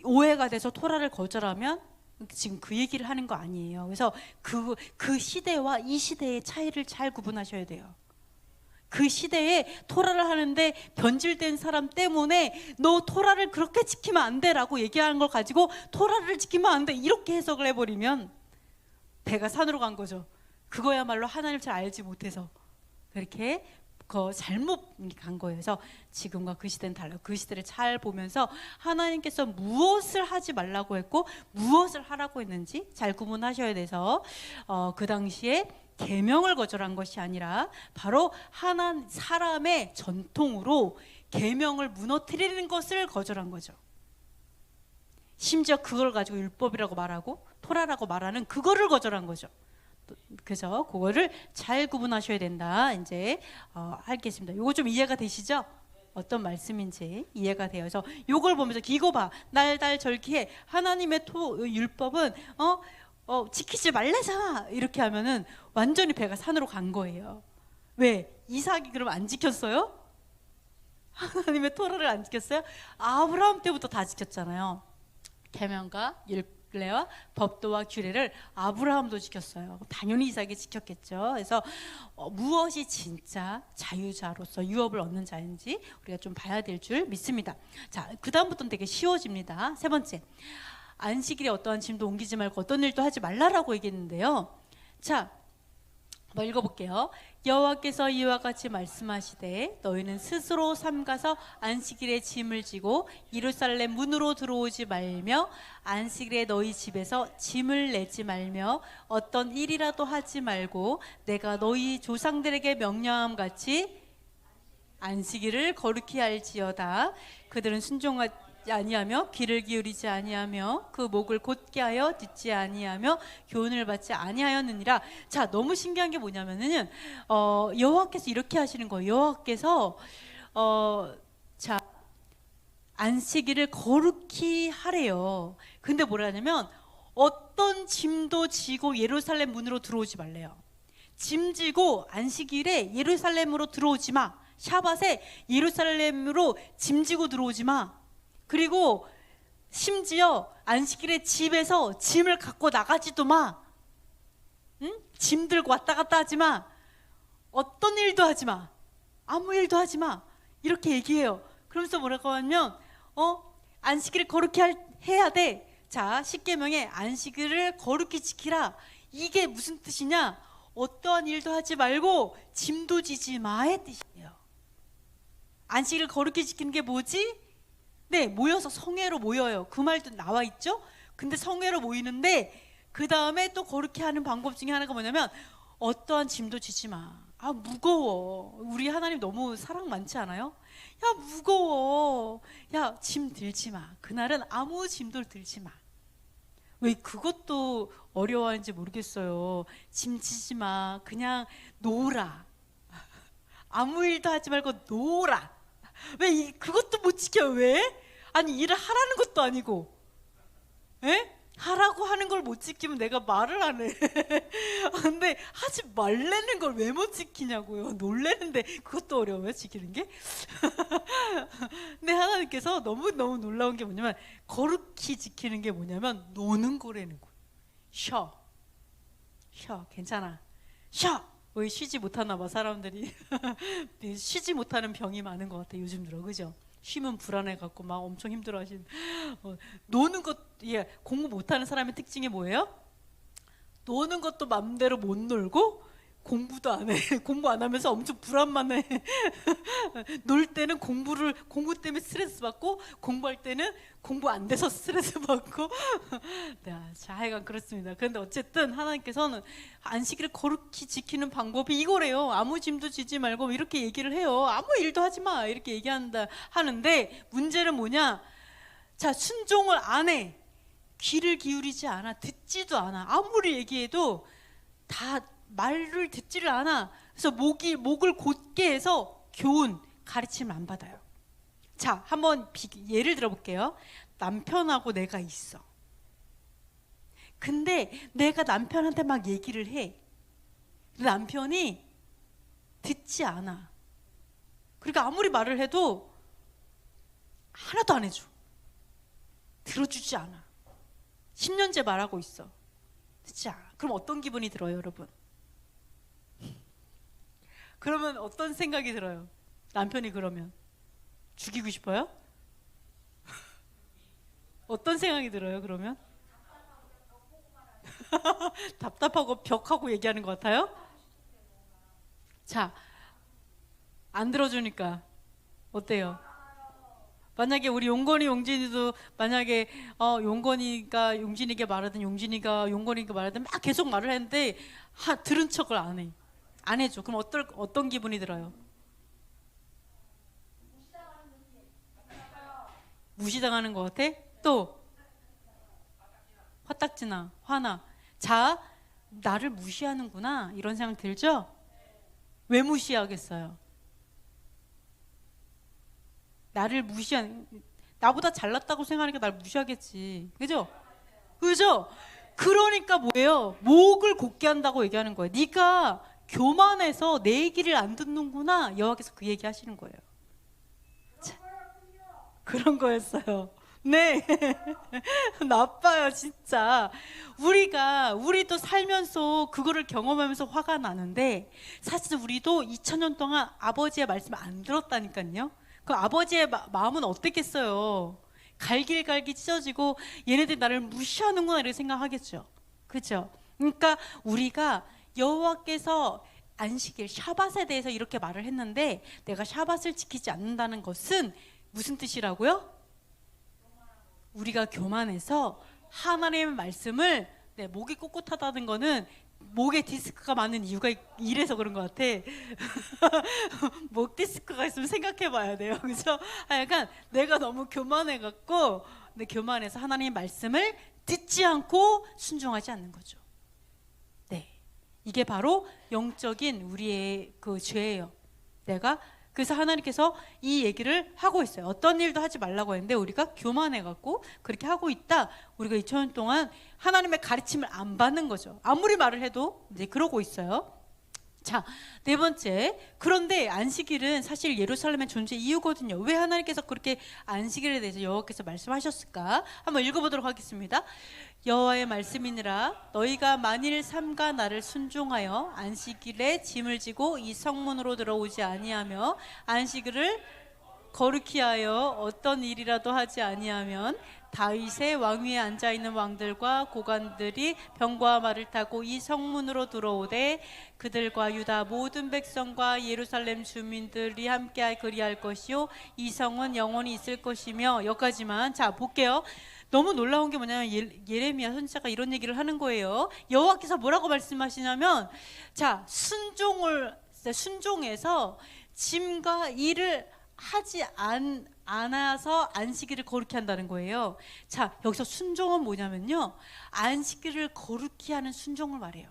오해가 돼서 토라를 거절하면 지금 그 얘기를 하는 거 아니에요. 그래서 그 시대와 이 시대의 차이를 잘 구분하셔야 돼요. 그 시대에 토라를 하는데 변질된 사람 때문에 너 토라를 그렇게 지키면 안 돼라고 얘기하는 걸 가지고 토라를 지키면 안 돼 이렇게 해석을 해버리면 배가 산으로 간 거죠. 그거야말로 하나님을 잘 알지 못해서 그렇게 잘못 간 거예요. 그래서 지금과 그 시대는 달라요. 그 시대를 잘 보면서 하나님께서 무엇을 하지 말라고 했고 무엇을 하라고 했는지 잘 구분하셔야 돼서 그 당시에 계명을 거절한 것이 아니라 바로 사람의 전통으로 계명을 무너뜨리는 것을 거절한 거죠. 심지어 그걸 가지고 율법이라고 말하고 토라라고 말하는 그거를 거절한 거죠. 그래서 그거를 잘 구분하셔야 된다. 이제 알겠습니다. 이거 좀 이해가 되시죠? 어떤 말씀인지 이해가 돼요. 그래서 이걸 보면서 이거 봐, 날달 절기해. 하나님의 율법은 지키지 말래잖아. 이렇게 하면은 완전히 배가 산으로 간 거예요. 왜? 이삭이 그럼 안 지켰어요? 하나님의 토라를 안 지켰어요? 아브라함 때부터 다 지켰잖아요. 계명과 율례와 법도와 규례를 아브라함도 지켰어요. 당연히 이삭이 지켰겠죠. 그래서 무엇이 진짜 자유자로서 유업을 얻는 자인지 우리가 좀 봐야 될 줄 믿습니다. 자, 그 다음부터는 되게 쉬워집니다. 세 번째, 안식일에 어떠한 짐도 옮기지 말고 어떤 일도 하지 말라라고 얘기했는데요. 자, 한번 읽어볼게요. 여호와께서 이와 같이 말씀하시되 너희는 스스로 삼가서 안식일에 짐을 지고 예루살렘 문으로 들어오지 말며 안식일에 너희 집에서 짐을 내지 말며 어떤 일이라도 하지 말고 내가 너희 조상들에게 명령함 같이 안식일을 거룩히 할지어다. 그들은 순종하지 아니하며 귀를 기울이지 아니하며 그 목을 곧게 하여 듣지 아니하며 교훈을 받지 아니하였느니라. 자, 너무 신기한 게 뭐냐면은 여호와께서 이렇게 하시는 거예요. 여호와께서 자, 안식일을 거룩히 하래요. 근데 뭐라냐면 어떤 짐도 지고 예루살렘 문으로 들어오지 말래요. 짐 지고 안식일에 예루살렘으로 들어오지 마. 샤밧에 예루살렘으로 짐 지고 들어오지 마. 그리고 심지어 안식일에 집에서 짐을 갖고 나가지도 마. 응? 짐 들고 왔다 갔다 하지 마. 어떤 일도 하지 마. 아무 일도 하지 마. 이렇게 얘기해요. 그러면서 뭐라고 하면 안식일을 거룩히 해야 돼. 자, 십계명에 안식일을 거룩히 지키라. 이게 무슨 뜻이냐? 어떠한 일도 하지 말고 짐도 지지 마의 뜻이에요. 안식일을 거룩히 지키는 게 뭐지? 네, 모여서 성회로 모여요. 그 말도 나와 있죠? 근데 성회로 모이는데 그 다음에 또 거룩히 하는 방법 중에 하나가 뭐냐면 어떠한 짐도 지지 마. 아, 무거워. 우리 하나님 너무 사랑 많지 않아요? 야, 무거워. 야, 짐 들지 마. 그날은 아무 짐도 들지 마. 왜 그것도 어려워하는지 모르겠어요. 짐 지지 마. 그냥 놀아. 아무 일도 하지 말고 놀아. 왜 그것도 못 지켜요? 왜? 아니 일을 하라는 것도 아니고, 에? 하라고 하는 걸 못 지키면 내가 말을 안 해. 근데 하지 말라는 걸 왜 못 지키냐고요. 놀래는데 그것도 어려워요, 지키는 게. 근데 하나님께서 너무너무 놀라운 게 뭐냐면, 거룩히 지키는 게 뭐냐면 노는 거라는 거예요. 쉬어, 괜찮아, 쉬어. 왜 쉬지 못하나 봐, 사람들이. 쉬지 못하는 병이 많은 것 같아, 요즘 들어. 그죠? 쉬면 불안해갖고 막 엄청 힘들어하시는. 노는 것, 예, 공부 못하는 사람의 특징이 뭐예요? 노는 것도 맘대로 못 놀고 공부도 안 해. 공부 안 하면서 엄청 불안만 해. 놀 때는 공부 때문에 스트레스 받고, 공부할 때는 공부 안 돼서 스트레스 받고. 네, 자, 하여간 그렇습니다. 그런데 어쨌든 하나님께서는 안식일을 거룩히 지키는 방법이 이거래요. 아무 짐도 지지 말고 이렇게 얘기를 해요. 아무 일도 하지 마 이렇게 얘기한다 하는데, 문제는 뭐냐? 자, 순종을 안 해. 귀를 기울이지 않아. 듣지도 않아. 아무리 얘기해도 다 말을 듣지를 않아. 그래서 목을 곧게 해서 교훈, 가르침을 안 받아요. 자, 한번 예를 들어볼게요. 남편하고 내가 있어. 근데 내가 남편한테 막 얘기를 해. 남편이 듣지 않아. 그러니까 아무리 말을 해도 하나도 안 해줘. 들어주지 않아. 10년째 말하고 있어. 듣지 않아. 그럼 어떤 기분이 들어요, 여러분? 그러면 어떤 생각이 들어요? 남편이 그러면 죽이고 싶어요? 어떤 생각이 들어요, 그러면? 답답하고 벽하고 얘기하는 것 같아요? 자, 안 들어주니까 어때요? 만약에 우리 용건이, 용진이도 만약에 용건이가 용진이에게 말하든 용진이가 용건이에게 말하든 막 계속 말을 했는데 들은 척을 안 해. 안 해줘. 그럼 어떤 기분이 들어요? 무시당하는 것 같아? 또 화딱지나 화나. 자, 나를 무시하는구나 이런 생각 들죠? 왜 무시하겠어요? 나를 나보다 잘났다고 생각하니까 날 무시하겠지. 그죠? 그죠? 그러니까 뭐예요? 목을 곧게 한다고 얘기하는 거예요. 네가 교만해서 내 얘기를 안 듣는구나. 여호와께서 그 얘기 하시는 거예요. 자, 그런 거였어요. 네. 나빠요, 진짜. 우리도 살면서 그거를 경험하면서 화가 나는데, 사실 우리도 2000년 동안 아버지의 말씀을 안 들었다니까요. 그 아버지의 마음은 어땠겠어요? 갈길갈길 찢어지고 얘네들 나를 무시하는구나 이렇게 생각하겠죠. 그렇죠? 그러니까 우리가 여호와께서 안식일 샤밧에 대해서 이렇게 말을 했는데, 내가 샤밧을 지키지 않는다는 것은 무슨 뜻이라고요? 우리가 교만해서 하나님의 말씀을, 목이 꼿꼿하다는 거는 목에 디스크가 많은 이유가 이래서 그런 것 같아. 목 디스크가 있으면 생각해 봐야 돼요. 그래서 약간 내가 너무 교만해갖고, 교만해서 하나님의 말씀을 듣지 않고 순종하지 않는 거죠. 네, 이게 바로 영적인 우리의 그 죄예요. 그래서 하나님께서 이 얘기를 하고 있어요. 어떤 일도 하지 말라고 했는데 우리가 교만해갖고 그렇게 하고 있다. 우리가 2000년 동안 하나님의 가르침을 안 받는 거죠. 아무리 말을 해도 이제 그러고 있어요. 자, 네 번째. 그런데 안식일은 사실 예루살렘의 존재 이유거든요. 왜 하나님께서 그렇게 안식일에 대해서 여호와께서 말씀하셨을까? 한번 읽어보도록 하겠습니다. 여호와의 말씀이니라. 너희가 만일 삼가 나를 순종하여 안식일에 짐을 지고 이 성문으로 들어오지 아니하며 안식일을 거룩히 하여 어떤 일이라도 하지 아니하면 다윗의 왕위에 앉아있는 왕들과 고관들이 병과 말을 타고 이 성문으로 들어오되 그들과 유다 모든 백성과 예루살렘 주민들이 함께 그리할 것이요 이 성은 영원히 있을 것이며. 여기까지만. 자, 볼게요. 너무 놀라운 게 뭐냐면 예레미야 선지자가 이런 얘기를 하는 거예요. 여호와께서 뭐라고 말씀하시냐면, 자, 순종해서 짐과 일을 하지 않아서 안식일을 거룩히 한다는 거예요. 자, 여기서 순종은 뭐냐면요, 안식일을 거룩히 하는 순종을 말해요.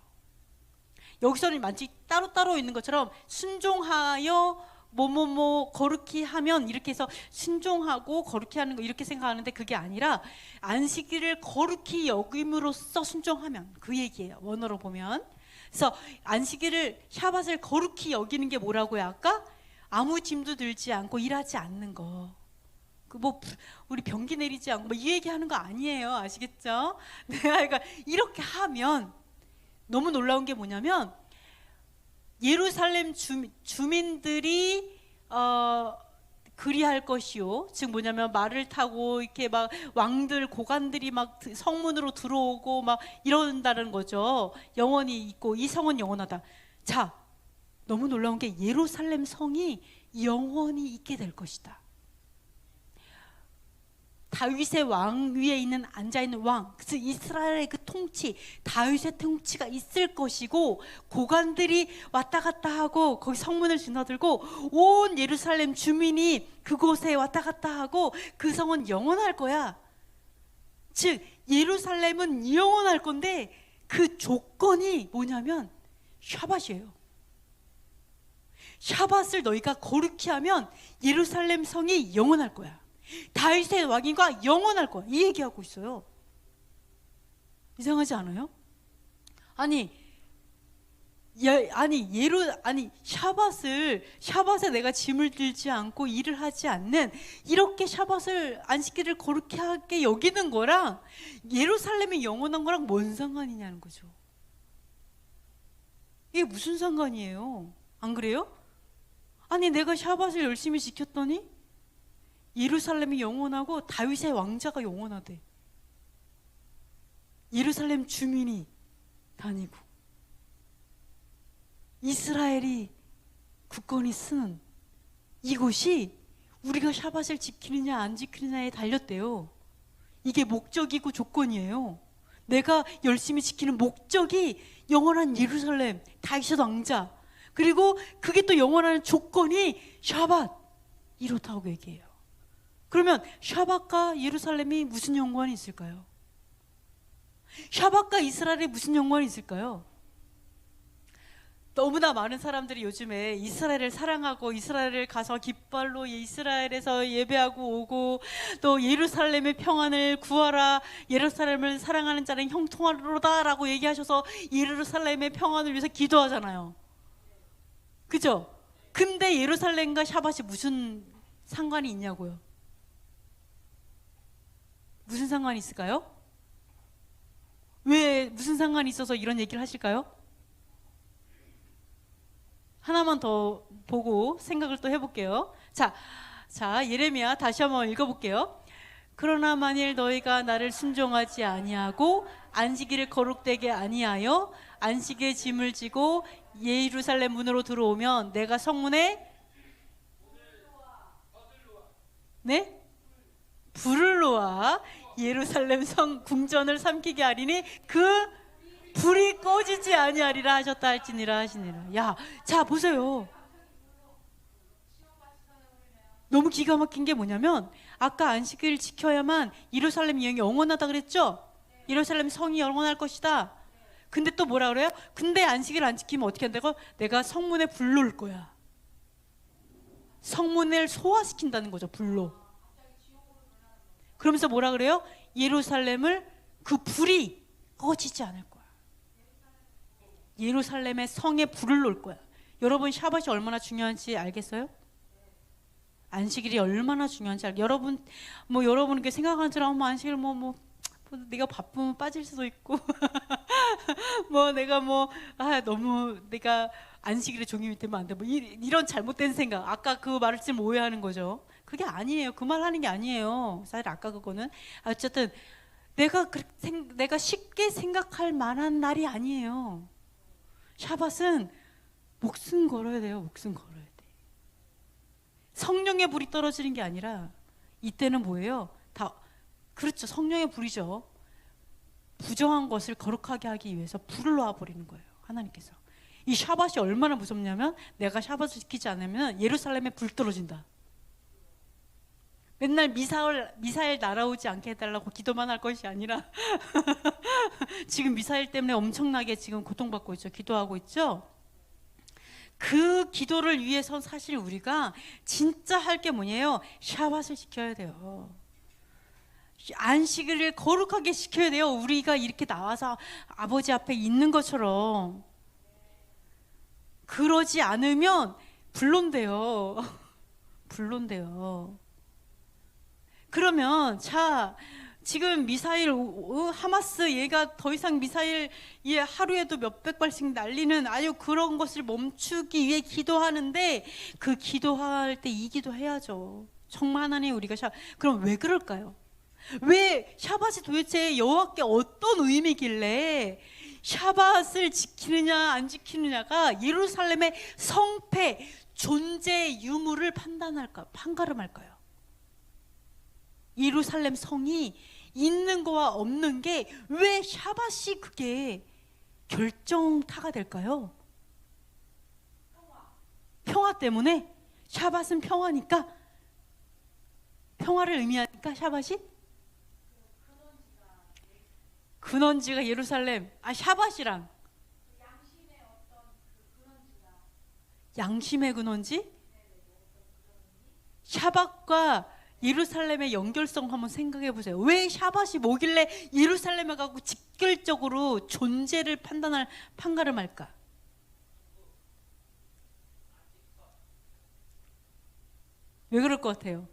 여기서는 마치 따로따로 있는 것처럼 순종하여 뭐뭐뭐 거룩히 하면 이렇게 해서 순종하고 거룩히 하는 거 이렇게 생각하는데 그게 아니라 안식일을 거룩히 여김으로써 순종하면 그 얘기예요. 원어로 보면. 그래서 안식일을 샤밧을 거룩히 여기는 게 뭐라고요? 아까 아무 짐도 들지 않고 일하지 않는 거. 그 뭐 우리 변기 내리지 않고 뭐 이 얘기하는 거 아니에요. 아시겠죠? 네, 그러니까 이렇게 하면 너무 놀라운 게 뭐냐면 예루살렘 주민들이 그리할 것이요. 즉 뭐냐면 말을 타고 이렇게 막 왕들 고관들이 막 성문으로 들어오고 막 이런다는 거죠. 영원히 있고 이 성은 영원하다. 자, 너무 놀라운 게 예루살렘 성이 영원히 있게 될 것이다. 다윗의 왕 위에 있는 앉아있는 왕, 그래서 이스라엘의 그 통치, 다윗의 통치가 있을 것이고 고관들이 왔다 갔다 하고 거기 성문을 지나들고 온 예루살렘 주민이 그곳에 왔다 갔다 하고 그 성은 영원할 거야. 즉 예루살렘은 영원할 건데 그 조건이 뭐냐면 샤밧이에요. 샤밧을 너희가 거룩히 하면 예루살렘 성이 영원할 거야. 다윗의 왕위가 영원할 거야. 이 얘기하고 있어요. 이상하지 않아요? 아니 샤밧에 내가 짐을 들지 않고 일을 하지 않는 이렇게 샤밧을 안식일을 거룩히 하게 여기는 거랑 예루살렘이 영원한 거랑 뭔 상관이냐는 거죠. 이게 무슨 상관이에요? 안 그래요? 아니 내가 샤밧을 열심히 지켰더니 예루살렘이 영원하고 다윗의 왕자가 영원하대. 예루살렘 주민이 다니고 이스라엘이 국권이 쓰는 이곳이 우리가 샤밧을 지키느냐 안 지키느냐에 달렸대요. 이게 목적이고 조건이에요. 내가 열심히 지키는 목적이 영원한 예루살렘 다윗의 왕자, 그리고 그게 또 영원한 조건이 샤밧, 이렇다고 얘기해요. 그러면 샤밧과 예루살렘이 무슨 연관이 있을까요? 샤밧과 이스라엘에 무슨 연관이 있을까요? 너무나 많은 사람들이 요즘에 이스라엘을 사랑하고 이스라엘을 가서 깃발로 이스라엘에서 예배하고 오고 또 예루살렘의 평안을 구하라, 예루살렘을 사랑하는 자는 형통하리로다 라고 얘기하셔서 예루살렘의 평안을 위해서 기도하잖아요. 그죠? 근데 예루살렘과 샤밧이 무슨 상관이 있냐고요? 무슨 상관이 있을까요? 왜 무슨 상관이 있어서 이런 얘기를 하실까요? 하나만 더 보고 생각을 또 해볼게요. 자, 예레미야 다시 한번 읽어볼게요. 그러나 만일 너희가 나를 순종하지 아니하고 안식일을 거룩되게 아니하여 안식의 짐을 지고 예루살렘 문으로 들어오면 내가 성문에 네? 불을 놓아 예루살렘 성 궁전을 삼키게 하리니 그 불이 꺼지지 아니하리라 하셨다 할지니라 하시니라. 야, 자 보세요. 너무 기가 막힌 게 뭐냐면 아까 안식일을 지켜야만 예루살렘 여행이 영원하다 그랬죠? 예루살렘 성이 영원할 것이다. 근데 또 뭐라 그래요? 근데 안식일 안 지키면 어떻게 한다고? 내가 성문에 불 놓을 거야. 성문을 소화시킨다는 거죠. 불로. 그러면서 뭐라 그래요? 예루살렘을 그 불이 꺼지지 않을 거야. 예루살렘의 성에 불을 놓을 거야. 여러분 샤밧이 얼마나 중요한지 알겠어요? 안식일이 얼마나 중요한지 여러분 이렇게 생각하는 사람 안식일 내가 바쁘면 빠질 수도 있고 너무 내가 안식일에 종이 되면 안 돼. 이런 잘못된 생각. 아까 그 말을 지금 오해하는 거죠. 그게 아니에요. 그 말 하는 게 아니에요. 사실 아까 그거는 어쨌든 내가 쉽게 생각할 만한 날이 아니에요. 샤밧은 목숨 걸어야 돼요. 목숨 걸어야 돼. 성령의 불이 떨어지는 게 아니라 이때는 뭐예요? 그렇죠. 성령의 불이죠. 부정한 것을 거룩하게 하기 위해서 불을 놓아버리는 거예요. 하나님께서. 이 샤밧이 얼마나 무섭냐면 내가 샤밧을 지키지 않으면 예루살렘에 불 떨어진다. 맨날 미사일 날아오지 않게 해달라고 기도만 할 것이 아니라 지금 미사일 때문에 엄청나게 지금 고통받고 있죠. 기도하고 있죠. 그 기도를 위해서 사실 우리가 진짜 할 게 뭐냐요? 샤밧을 지켜야 돼요. 안식일을 거룩하게 지켜야 돼요. 우리가 이렇게 나와서 아버지 앞에 있는 것처럼. 그러지 않으면 불론돼요. 불론돼요. 그러면 자, 지금 미사일 하마스 얘가 더 이상 미사일 하루에도 몇백 발씩 날리는 아주 그런 것을 멈추기 위해 기도하는데, 그 기도할 때 이 기도 해야죠. 정말 하나님 우리가 그럼 왜 그럴까요? 왜 샤밧이 도대체 여호와께 어떤 의미길래 샤밧을 지키느냐 안 지키느냐가 예루살렘의 성패 존재 유무를 판가름할까요? 예루살렘 성이 있는 거와 없는 게 왜 샤밧이 그게 결정타가 될까요? 평화 때문에. 샤밧은 평화니까, 평화를 의미하니까 샤밧이 근원지가 예루살렘. 샤밧이랑 양심의 근원지? 샤밧과 예루살렘의 연결성 한번 생각해 보세요. 왜 샤밧이 뭐길래 예루살렘에 가고 직결적으로 존재를 판가름할까? 왜 그럴 것 같아요?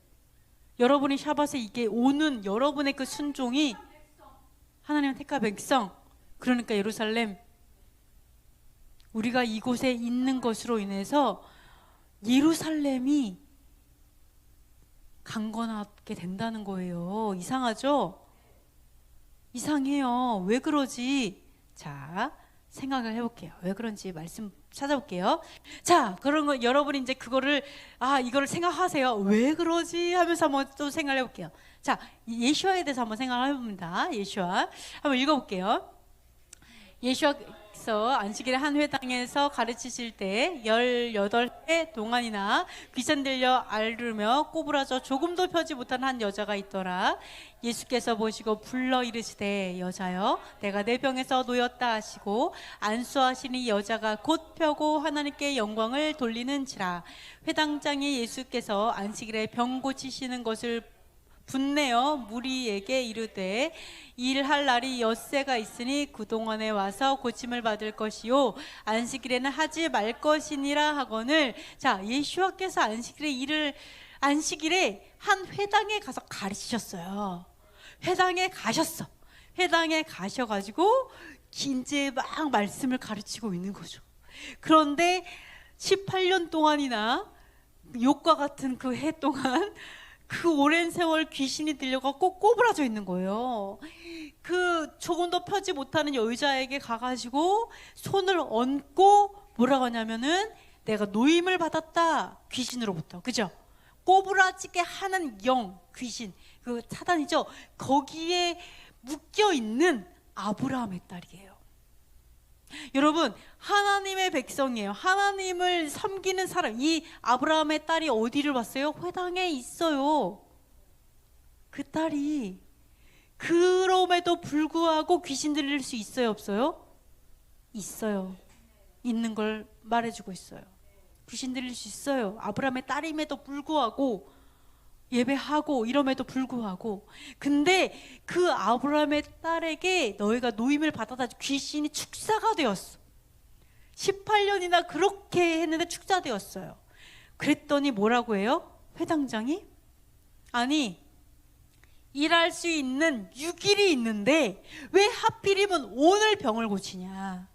여러분이 샤밧에 이게 오는 여러분의 그 순종이 하나님의 택한 백성, 그러니까 예루살렘, 우리가 이곳에 있는 것으로 인해서 예루살렘이 강건하게 된다는 거예요. 이상하죠? 이상해요. 왜 그러지? 자, 생각을 해볼게요. 왜 그런지 말씀 찾아볼게요. 자, 그런 거 여러분이 이제 이거를 생각하세요. 왜 그러지? 하면서 한번 또 생각을 해볼게요. 자, 예수아에 대해서 한번 생각을 해봅니다. 예수아 한번 읽어볼게요. 예수께서 안식일에 한 회당에서 가르치실 때 18해 동안이나 귀신 들려 앓으며 꼬부라져 조금도 펴지 못한 한 여자가 있더라. 예수께서 보시고 불러 이르시되 여자여 내가 내 병에서 놓였다 하시고 안수하시니 여자가 곧 펴고 하나님께 영광을 돌리는지라. 회당장이 예수께서 안식일에 병 고치시는 것을 분내어 무리에게 이르되 일할 날이 엿새가 있으니 그동안에 와서 고침을 받을 것이요 안식일에는 하지 말 것이니라 하거늘. 자, 예수와께서 안식일에 한 회당에 가서 가르치셨어요. 회당에 가셔가지고 이제 막 말씀을 가르치고 있는 거죠. 그런데 18년 동안이나 욕과 같은 그 해 동안 그 오랜 세월 귀신이 들려갖고 꼬부라져 있는 거예요. 그 조금도 펴지 못하는 여자에게 가가지고 손을 얹고 뭐라고 하냐면은 내가 노임을 받았다. 귀신으로부터. 그죠? 꼬부라지게 하는 귀신, 그 사단이죠. 거기에 묶여있는 아브라함의 딸이에요. 여러분, 하나님의 백성이에요. 하나님을 섬기는 사람. 이 아브라함의 딸이 어디를 왔어요? 회당에 있어요. 그 딸이. 그럼에도 불구하고 귀신 들릴 수 있어요, 없어요? 있어요. 있는 걸 말해주고 있어요. 귀신 들릴 수 있어요. 아브라함의 딸임에도 불구하고, 예배하고 이럼에도 불구하고. 근데 그 아브라함의 딸에게 너희가 노임을 받아다 귀신이 축사가 되었어. 18년이나 그렇게 했는데 축사되었어요. 그랬더니 뭐라고 해요? 회당장이? 아니, 일할 수 있는 6일이 있는데 왜 하필이면 오늘 병을 고치냐?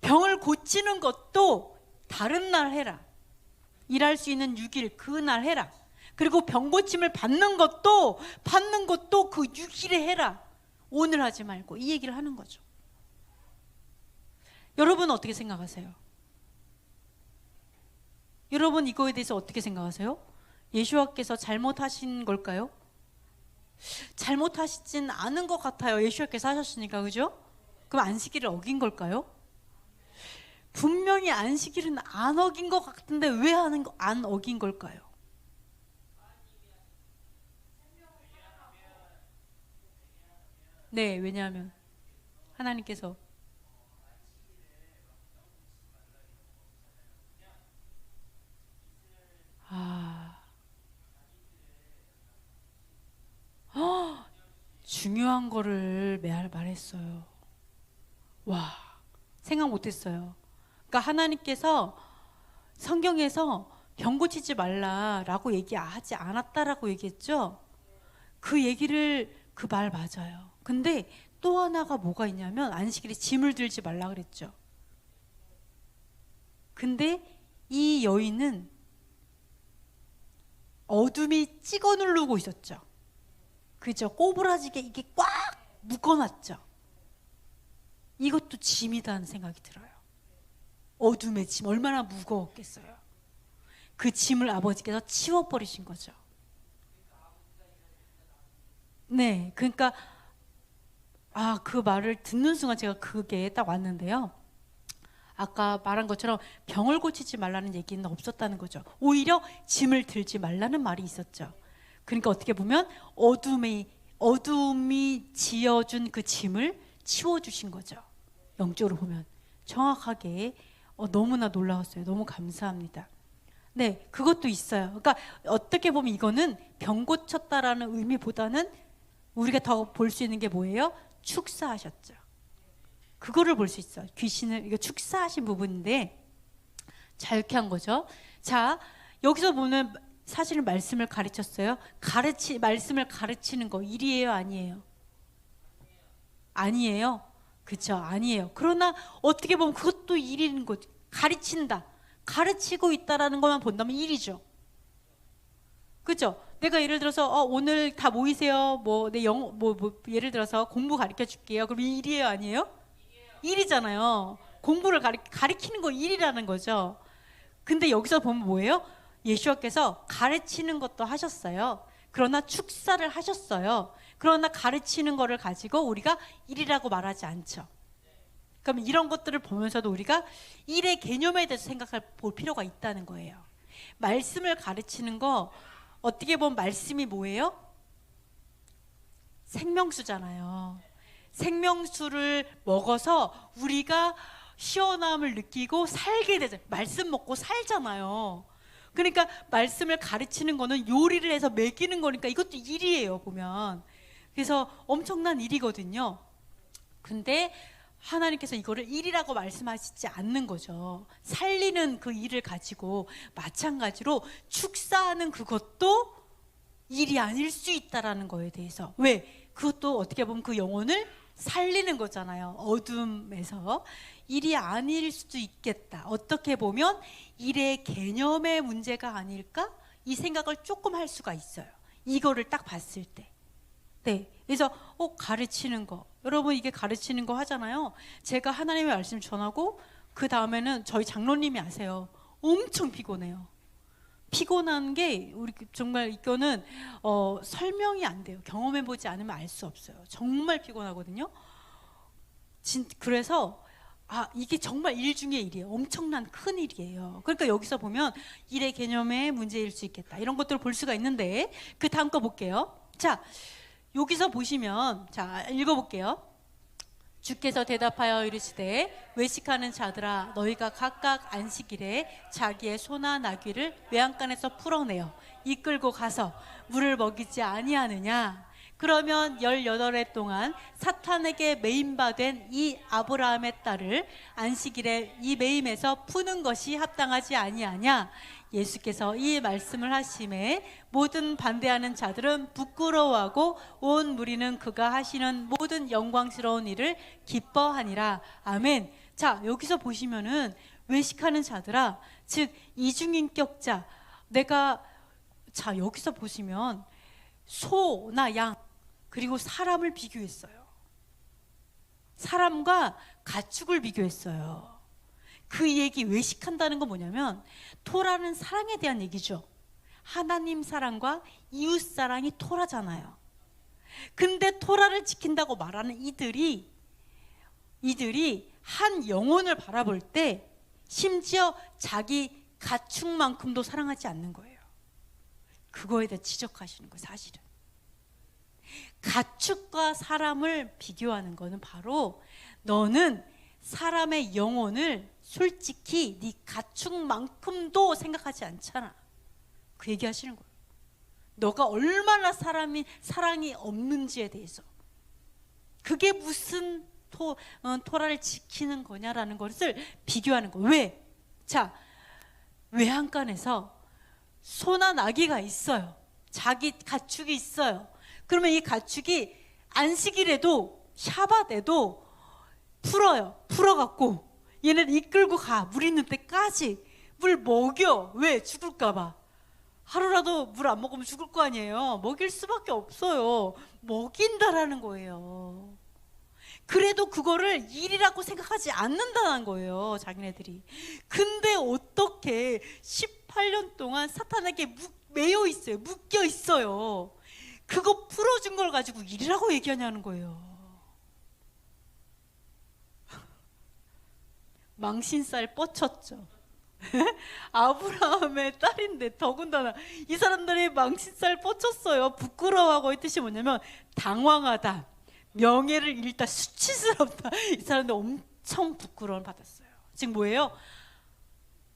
병을 고치는 것도 다른 날 해라. 일할 수 있는 6일 그날 해라. 그리고 병고침을 받는 것도 그 6일에 해라. 오늘 하지 말고. 이 얘기를 하는 거죠. 여러분 어떻게 생각하세요? 여러분 이거에 대해서 어떻게 생각하세요? 예수와께서 잘못하신 걸까요? 잘못하시진 않은 것 같아요. 예수와께서 하셨으니까. 그죠? 그럼 안식일을 어긴 걸까요? 분명히 안식일은 안 어긴 것 같은데 왜 안 어긴 걸까요? 네, 왜냐하면 하나님께서 중요한 거를 말했어요. 와, 생각 못했어요. 그러니까 하나님께서 성경에서 병 고치지 말라라고 얘기하지 않았다라고 얘기했죠. 그 얘기를 그 말 맞아요. 근데 또 하나가 뭐가 있냐면 안식일에 짐을 들지 말라 그랬죠. 근데 이 여인은 어둠이 찍어 누르고 있었죠. 그죠? 꼬부라지게 이게 꽉 묶어놨죠. 이것도 짐이다는 생각이 들어요. 어둠의 짐 얼마나 무거웠겠어요. 그 짐을 아버지께서 치워버리신 거죠. 네, 그러니까 그 말을 듣는 순간 제가 그게 딱 왔는데요. 아까 말한 것처럼 병을 고치지 말라는 얘기는 없었다는 거죠. 오히려 짐을 들지 말라는 말이 있었죠. 그러니까 어떻게 보면 어둠이 지어준 그 짐을 치워주신 거죠. 영적으로 보면 정확하게 너무나 놀라웠어요. 너무 감사합니다. 네, 그것도 있어요. 그러니까 어떻게 보면 이거는 병 고쳤다라는 의미보다는 우리가 더 볼 수 있는 게 뭐예요? 축사하셨죠. 그거를 볼 수 있어요. 귀신을 이거 축사하신 부분인데 자유케 한 거죠. 자, 여기서 보면 사실은 말씀을 가르쳤어요. 말씀을 가르치는 거 일이에요, 아니에요? 아니에요. 그렇죠, 아니에요. 그러나 어떻게 보면 그것도 일인 거죠. 가르친다, 가르치고 있다라는 것만 본다면 일이죠. 그렇죠? 내가 예를 들어서 오늘 다 모이세요. 예를 들어서 공부 가르쳐 줄게요. 그럼 일이에요, 아니에요? 일이잖아요. 공부를 가르치는 거 일이라는 거죠. 근데 여기서 보면 뭐예요? 예수님께서 가르치는 것도 하셨어요. 그러나 축사를 하셨어요. 그러나 가르치는 거를 가지고 우리가 일이라고 말하지 않죠. 그럼 이런 것들을 보면서도 우리가 일의 개념에 대해서 볼 필요가 있다는 거예요. 말씀을 가르치는 거 어떻게 보면 말씀이 뭐예요? 생명수잖아요. 생명수를 먹어서 우리가 시원함을 느끼고 살게 되죠. 말씀 먹고 살잖아요. 그러니까 말씀을 가르치는 거는 요리를 해서 먹이는 거니까 이것도 일이에요, 보면. 그래서 엄청난 일이거든요. 근데 하나님께서 이거를 일이라고 말씀하시지 않는 거죠. 살리는 그 일을 가지고 마찬가지로 축사하는 그것도 일이 아닐 수 있다라는 거에 대해서. 왜? 그것도 어떻게 보면 그 영혼을 살리는 거잖아요. 어둠에서. 일이 아닐 수도 있겠다. 어떻게 보면 일의 개념의 문제가 아닐까? 이 생각을 조금 할 수가 있어요. 이거를 딱 봤을 때. 네, 그래서 가르치는 거, 여러분 이게 가르치는 거 하잖아요. 제가 하나님의 말씀 전하고 그 다음에는 저희 장로님이 아세요. 엄청 피곤해요. 피곤한 게 우리 정말 이거는 설명이 안 돼요. 경험해보지 않으면 알 수 없어요. 정말 피곤하거든요. 그래서 이게 정말 일 중에 일이에요. 엄청난 큰 일이에요. 그러니까 여기서 보면 일의 개념의 문제일 수 있겠다. 이런 것들을 볼 수가 있는데 그 다음 거 볼게요. 자, 여기서 보시면 자 읽어볼게요. 주께서 대답하여 이르시되 외식하는 자들아 너희가 각각 안식일에 자기의 소나 나귀를 외양간에서 풀어내어 이끌고 가서 물을 먹이지 아니하느냐. 그러면 18해 동안 사탄에게 매임받은 이 아브라함의 딸을 안식일에 이 매임에서 푸는 것이 합당하지 아니하냐. 예수께서 이 말씀을 하심에 모든 반대하는 자들은 부끄러워하고 온 무리는 그가 하시는 모든 영광스러운 일을 기뻐하니라. 아멘. 자, 여기서 보시면은 외식하는 자들아, 즉 이중인격자. 자, 여기서 보시면 소나 양 그리고 사람을 비교했어요. 사람과 가축을 비교했어요. 그 얘기 외식한다는 건 뭐냐면 토라는 사랑에 대한 얘기죠. 하나님 사랑과 이웃 사랑이 토라잖아요. 근데 토라를 지킨다고 말하는 이들이 한 영혼을 바라볼 때 심지어 자기 가축만큼도 사랑하지 않는 거예요. 그거에 대해 지적하시는 거예요. 사실은 가축과 사람을 비교하는 거는 바로 너는 사람의 영혼을 솔직히 네 가축만큼도 생각하지 않잖아. 그 얘기하시는 거예요. 너가 얼마나 사랑이 없는지에 대해서. 그게 무슨 토라를 지키는 거냐라는 것을 비교하는 거. 왜? 자, 외양간에서 소나 나귀가 있어요. 자기 가축이 있어요. 그러면 이 가축이 안식일에도 샤밧에도 풀어요. 풀어갖고 얘네를 이끌고 가. 물 있는 데까지 물 먹여. 왜? 죽을까 봐. 하루라도 물 안 먹으면 죽을 거 아니에요. 먹일 수밖에 없어요. 먹인다라는 거예요. 그래도 그거를 일이라고 생각하지 않는다는 거예요, 자기네들이. 근데 어떻게 18년 동안 사탄에게 매여 있어요. 묶여 있어요. 그거 풀어준 걸 가지고 일이라고 얘기하냐는 거예요. 망신살 뻗쳤죠. 아브라함의 딸인데 더군다나 이 사람들이 망신살 뻗쳤어요. 부끄러워하고 이 뜻이 뭐냐면 당황하다, 명예를 잃다, 수치스럽다. 이 사람들 엄청 부끄러움을 받았어요. 지금 뭐예요?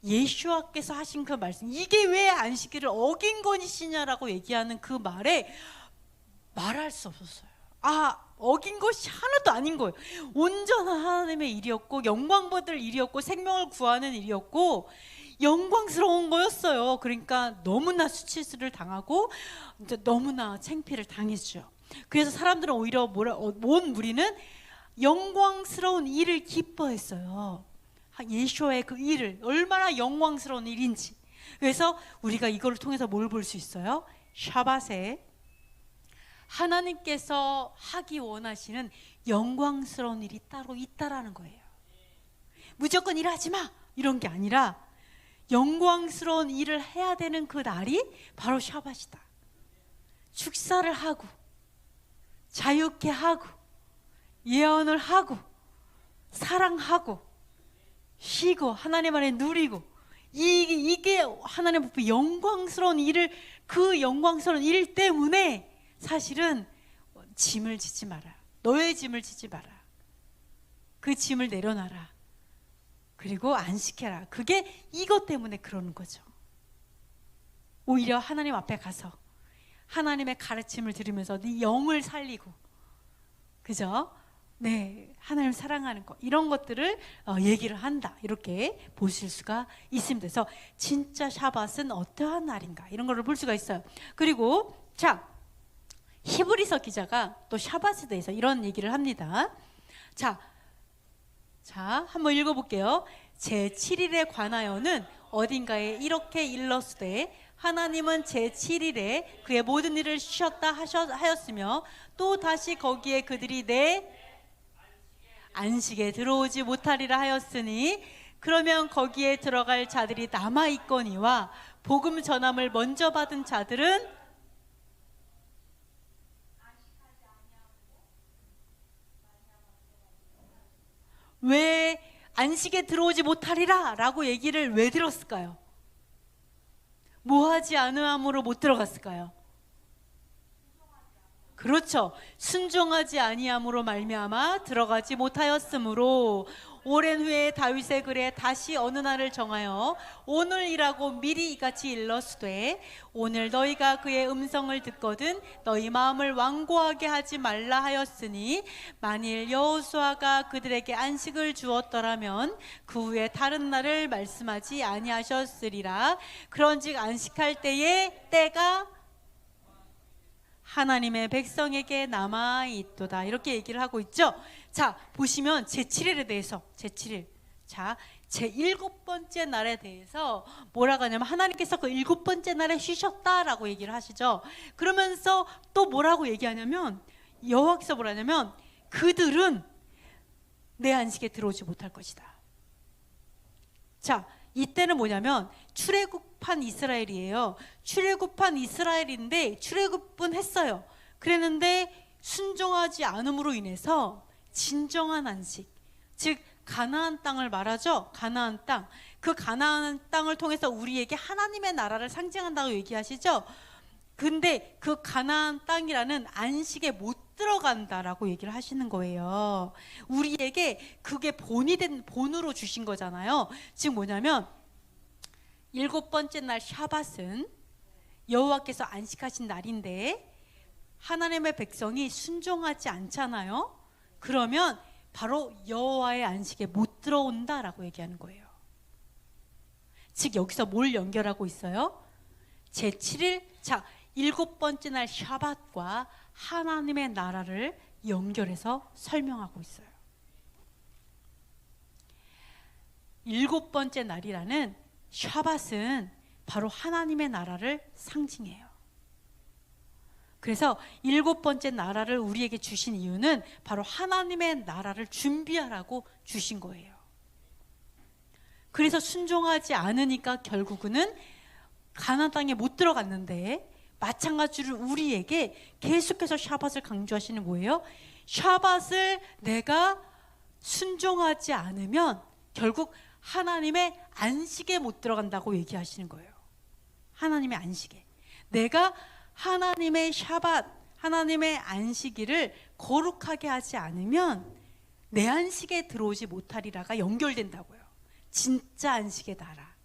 예수와께서 하신 그 말씀, 이게 왜 안식일을 어긴 것이냐라고 얘기하는 그 말에 말할 수 없었어요. 어긴 것이 하나도 아닌 거예요. 온전한 하나님의 일이었고 영광 받을 일이었고 생명을 구하는 일이었고 영광스러운 거였어요. 그러니까 너무나 수치를 당하고 너무나 창피를 당했죠. 그래서 사람들은 오히려 온 무리는 영광스러운 일을 기뻐했어요. 예수와의 그 일을 얼마나 영광스러운 일인지. 그래서 우리가 이걸 통해서 뭘 볼 수 있어요? 샤밧에 하나님께서 하기 원하시는 영광스러운 일이 따로 있다라는 거예요. 무조건 일하지 마 이런 게 아니라 영광스러운 일을 해야 되는 그 날이 바로 샤밧이다. 축사를 하고 자유케 하고 예언을 하고 사랑하고 쉬고 하나님 안에 누리고 이게 하나님 앞에 영광스러운 일을, 그 영광스러운 일 때문에 사실은 짐을 지지 마라. 너의 짐을 지지 마라. 그 짐을 내려놔라. 그리고 안식해라. 그게 이것 때문에 그러는 거죠. 오히려 하나님 앞에 가서 하나님의 가르침을 들으면서 네 영을 살리고, 그죠? 네, 하나님을 사랑하는 것, 이런 것들을 얘기를 한다. 이렇게 보실 수가 있습니다. 그래서 진짜 샤밧은 어떠한 날인가, 이런 거를 볼 수가 있어요. 그리고 자, 히브리서 기자가 또 샤밧에 대해서 이런 얘기를 합니다. 자, 한번 읽어볼게요. 제7일에 관하여는 어딘가에 이렇게 일렀으되 하나님은 제7일에 그의 모든 일을 쉬었다 하였으며 또 다시 거기에 그들이 내 안식에 들어오지 못하리라 하였으니 그러면 거기에 들어갈 자들이 남아있거니와 복음 전함을 먼저 받은 자들은 왜 안식에 들어오지 못하리라 라고 얘기를 왜 들었을까요? 뭐하지 않으함으로 못 들어갔을까요? 그렇죠. 순종하지 아니함으로 말미암아 들어가지 못하였으므로 오랜 후에 다윗의 글에 다시 어느 날을 정하여 오늘이라고 미리 이같이 일렀으되 오늘 너희가 그의 음성을 듣거든 너희 마음을 완고하게 하지 말라 하였으니 만일 여호수아가 그들에게 안식을 주었더라면 그 후에 다른 날을 말씀하지 아니하셨으리라. 그런즉 안식할 때가 하나님의 백성에게 남아있도다. 이렇게 얘기를 하고 있죠. 자, 보시면 제7일에 대해서 제7일, 자, 제7번째 날에 대해서 뭐라고 하냐면 하나님께서 그 7번째 날에 쉬셨다라고 얘기를 하시죠. 그러면서 또 뭐라고 얘기하냐면 여호와께서 뭐라냐면 그들은 내 안식에 들어오지 못할 것이다. 자, 이때는 뭐냐면 출애굽한 이스라엘이에요. 출애굽한 이스라엘인데 출애굽은 했어요. 그랬는데 순종하지 않음으로 인해서 진정한 안식, 즉 가나안 땅을 말하죠. 가나안 땅. 그 가나안 땅을 통해서 우리에게 하나님의 나라를 상징한다고 얘기하시죠. 근데 그 가나안 땅이라는 안식에 못 들어간다라고 얘기를 하시는 거예요. 우리에게 그게 본으로 주신 거잖아요. 지금 뭐냐면 7번째 날 샤밧은 여호와께서 안식하신 날인데 하나님의 백성이 순종하지 않잖아요. 그러면 바로 여호와의 안식에 못 들어온다라고 얘기하는 거예요. 즉 여기서 뭘 연결하고 있어요? 제7일, 자, 7번째 날 샤밧과 하나님의 나라를 연결해서 설명하고 있어요. 7번째 날이라는 샤밧은 바로 하나님의 나라를 상징해요. 그래서 7번째 나라를 우리에게 주신 이유는 바로 하나님의 나라를 준비하라고 주신 거예요. 그래서 순종하지 않으니까 결국은 가나안 땅에 못 들어갔는데, 마찬가지로 우리에게 계속해서 샤밧을 강조하시는 거예요. 샤밧을 내가 순종하지 않으면 결국 하나님의 안식에 못 들어간다고 얘기하시는 거예요. 하나님의 안식에. 내가 하나님의 샤밧, 하나님의 안식일을 거룩하게 하지 않으면 내 안식에 들어오지 못하리라가 연결된다고요. 진짜 안식의 나라,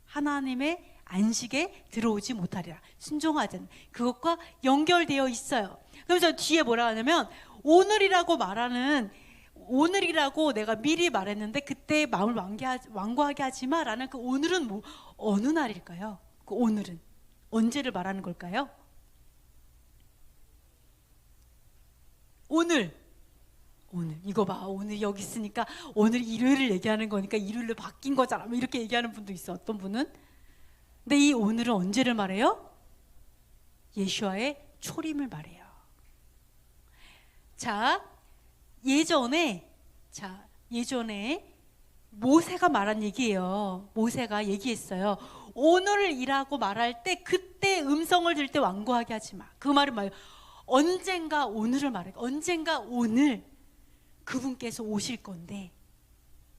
하나님의 안식에 들어오지 못하리라, 순종하든 그것과 연결되어 있어요. 그래서 뒤에 뭐라 하냐면, 오늘이라고 말하는, 오늘이라고 내가 미리 말했는데 그때 마음을 완고하게 하지 마 라는 그 오늘은 뭐, 어느 날일까요? 그 오늘은 언제를 말하는 걸까요? 오늘 이거 봐, 오늘 여기 있으니까 오늘 일요일을 얘기하는 거니까 일요일로 바뀐 거잖아, 뭐 이렇게 얘기하는 분도 있어, 어떤 분은. 근데 이 오늘은 언제를 말해요? 예수와의 초림을 말해요. 자, 예전에 모세가 말한 얘기예요. 모세가 얘기했어요. 오늘이라고 말할 때 그때 음성을 들을 때 완고하게 하지 마. 그 말은 뭐예요? 언젠가 오늘을 말해. 언젠가 오늘 그분께서 오실 건데,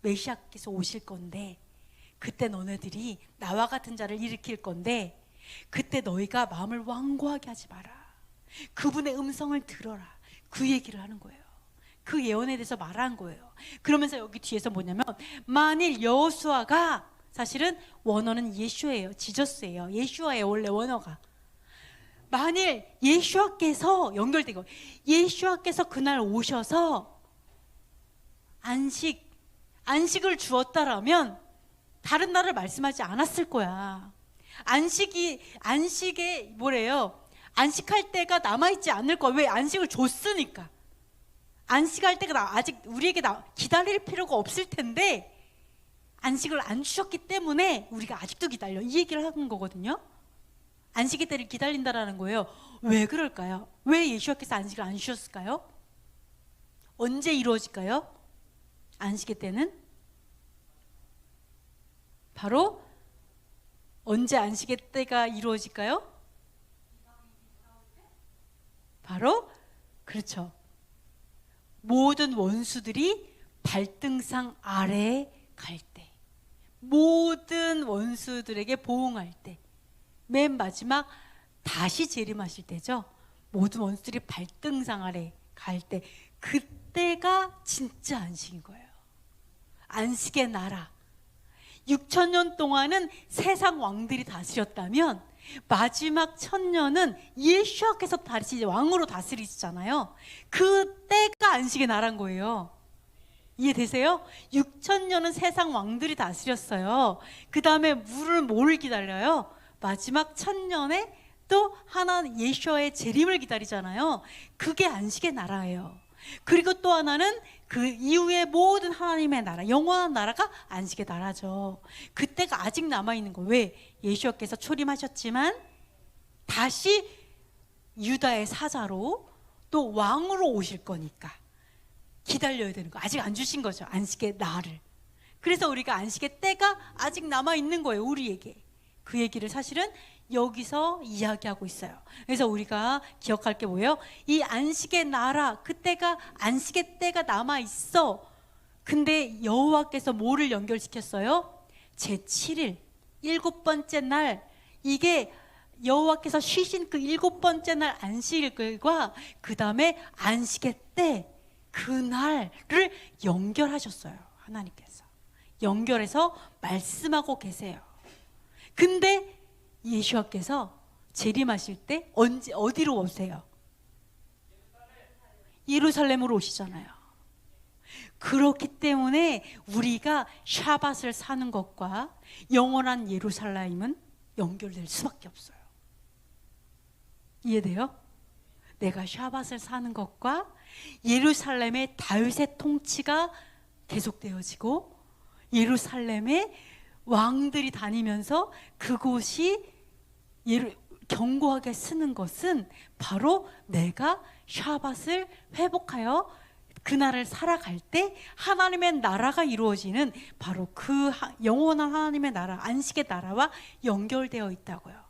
메시아께서 오실 건데, 그때 너네들이 나와 같은 자를 일으킬 건데, 그때 너희가 마음을 완고하게 하지 마라. 그분의 음성을 들어라. 그 얘기를 하는 거예요. 그 예언에 대해서 말한 거예요. 그러면서 여기 뒤에서 뭐냐면, 만일 여호수아가, 사실은 원어는 예슈예요. 지저스예요. 예슈아예요, 원래 원어가. 만일 예슈아께서 연결되고, 예슈아께서 그날 오셔서 안식을 주었다라면 다른 날을 말씀하지 않았을 거야. 안식에 뭐래요? 안식할 때가 남아있지 않을 거야. 왜? 안식을 줬으니까. 안식할 때가 아직 우리에게 기다릴 필요가 없을 텐데, 안식을 안 주셨기 때문에 우리가 아직도 기다려, 이 얘기를 하는 거거든요. 안식의 때를 기다린다라는 거예요. 왜 그럴까요? 왜 예수께서 안식을 안 주셨을까요? 언제 이루어질까요? 안식의 때는 바로 언제 안식의 때가 이루어질까요? 바로 그렇죠. 모든 원수들이 발등상 아래에 갈 때, 모든 원수들에게 보응할 때, 맨 마지막 다시 재림하실 때죠. 모든 원수들이 발등상 아래 갈 때, 그때가 진짜 안식인 거예요. 안식의 나라. 6,000년 동안은 세상 왕들이 다스렸다면 마지막 1,000년은 예수께서 다시 왕으로 다스리시잖아요. 그때가 안식의 나라인 거예요. 이해되세요? 6,000년은 세상 왕들이 다스렸어요. 그 다음에 뭘 기다려요? 마지막 1,000년에 또 하나 예수의 재림을 기다리잖아요. 그게 안식의 나라예요. 그리고 또 하나는 그 이후에 모든 하나님의 나라, 영원한 나라가 안식의 나라죠. 그때가 아직 남아있는 거예요. 왜? 예수께서 초림하셨지만 다시 유다의 사자로 또 왕으로 오실 거니까 기다려야 되는 거. 아직 안 주신 거죠, 안식의 날을. 그래서 우리가 안식의 때가 아직 남아있는 거예요, 우리에게. 그 얘기를 사실은 여기서 이야기하고 있어요. 그래서 우리가 기억할 게 뭐예요? 이 안식의 나라, 그때가 안식의 때가 남아있어. 근데 여호와께서 뭐를 연결시켰어요? 제7일, 7번째 날, 이게 여호와께서 쉬신 그 7번째 날 안식일과 그 다음에 안식의 때, 그날을 연결하셨어요. 하나님께서 연결해서 말씀하고 계세요. 근데 예수께서 재림하실 때 어디로 오세요? 예루살렘으로 오시잖아요. 그렇기 때문에 우리가 샤밧을 사는 것과 영원한 예루살렘은 연결될 수밖에 없어요. 이해돼요? 내가 샤밧을 사는 것과 예루살렘의 다윗의 통치가 계속되어지고 예루살렘에 왕들이 다니면서 그곳이 견고하게 쓰는 것은 바로 내가 샤밧을 회복하여 그날을 살아갈 때 하나님의 나라가 이루어지는 바로 그 영원한 하나님의 나라, 안식의 나라와 연결되어 있다고요.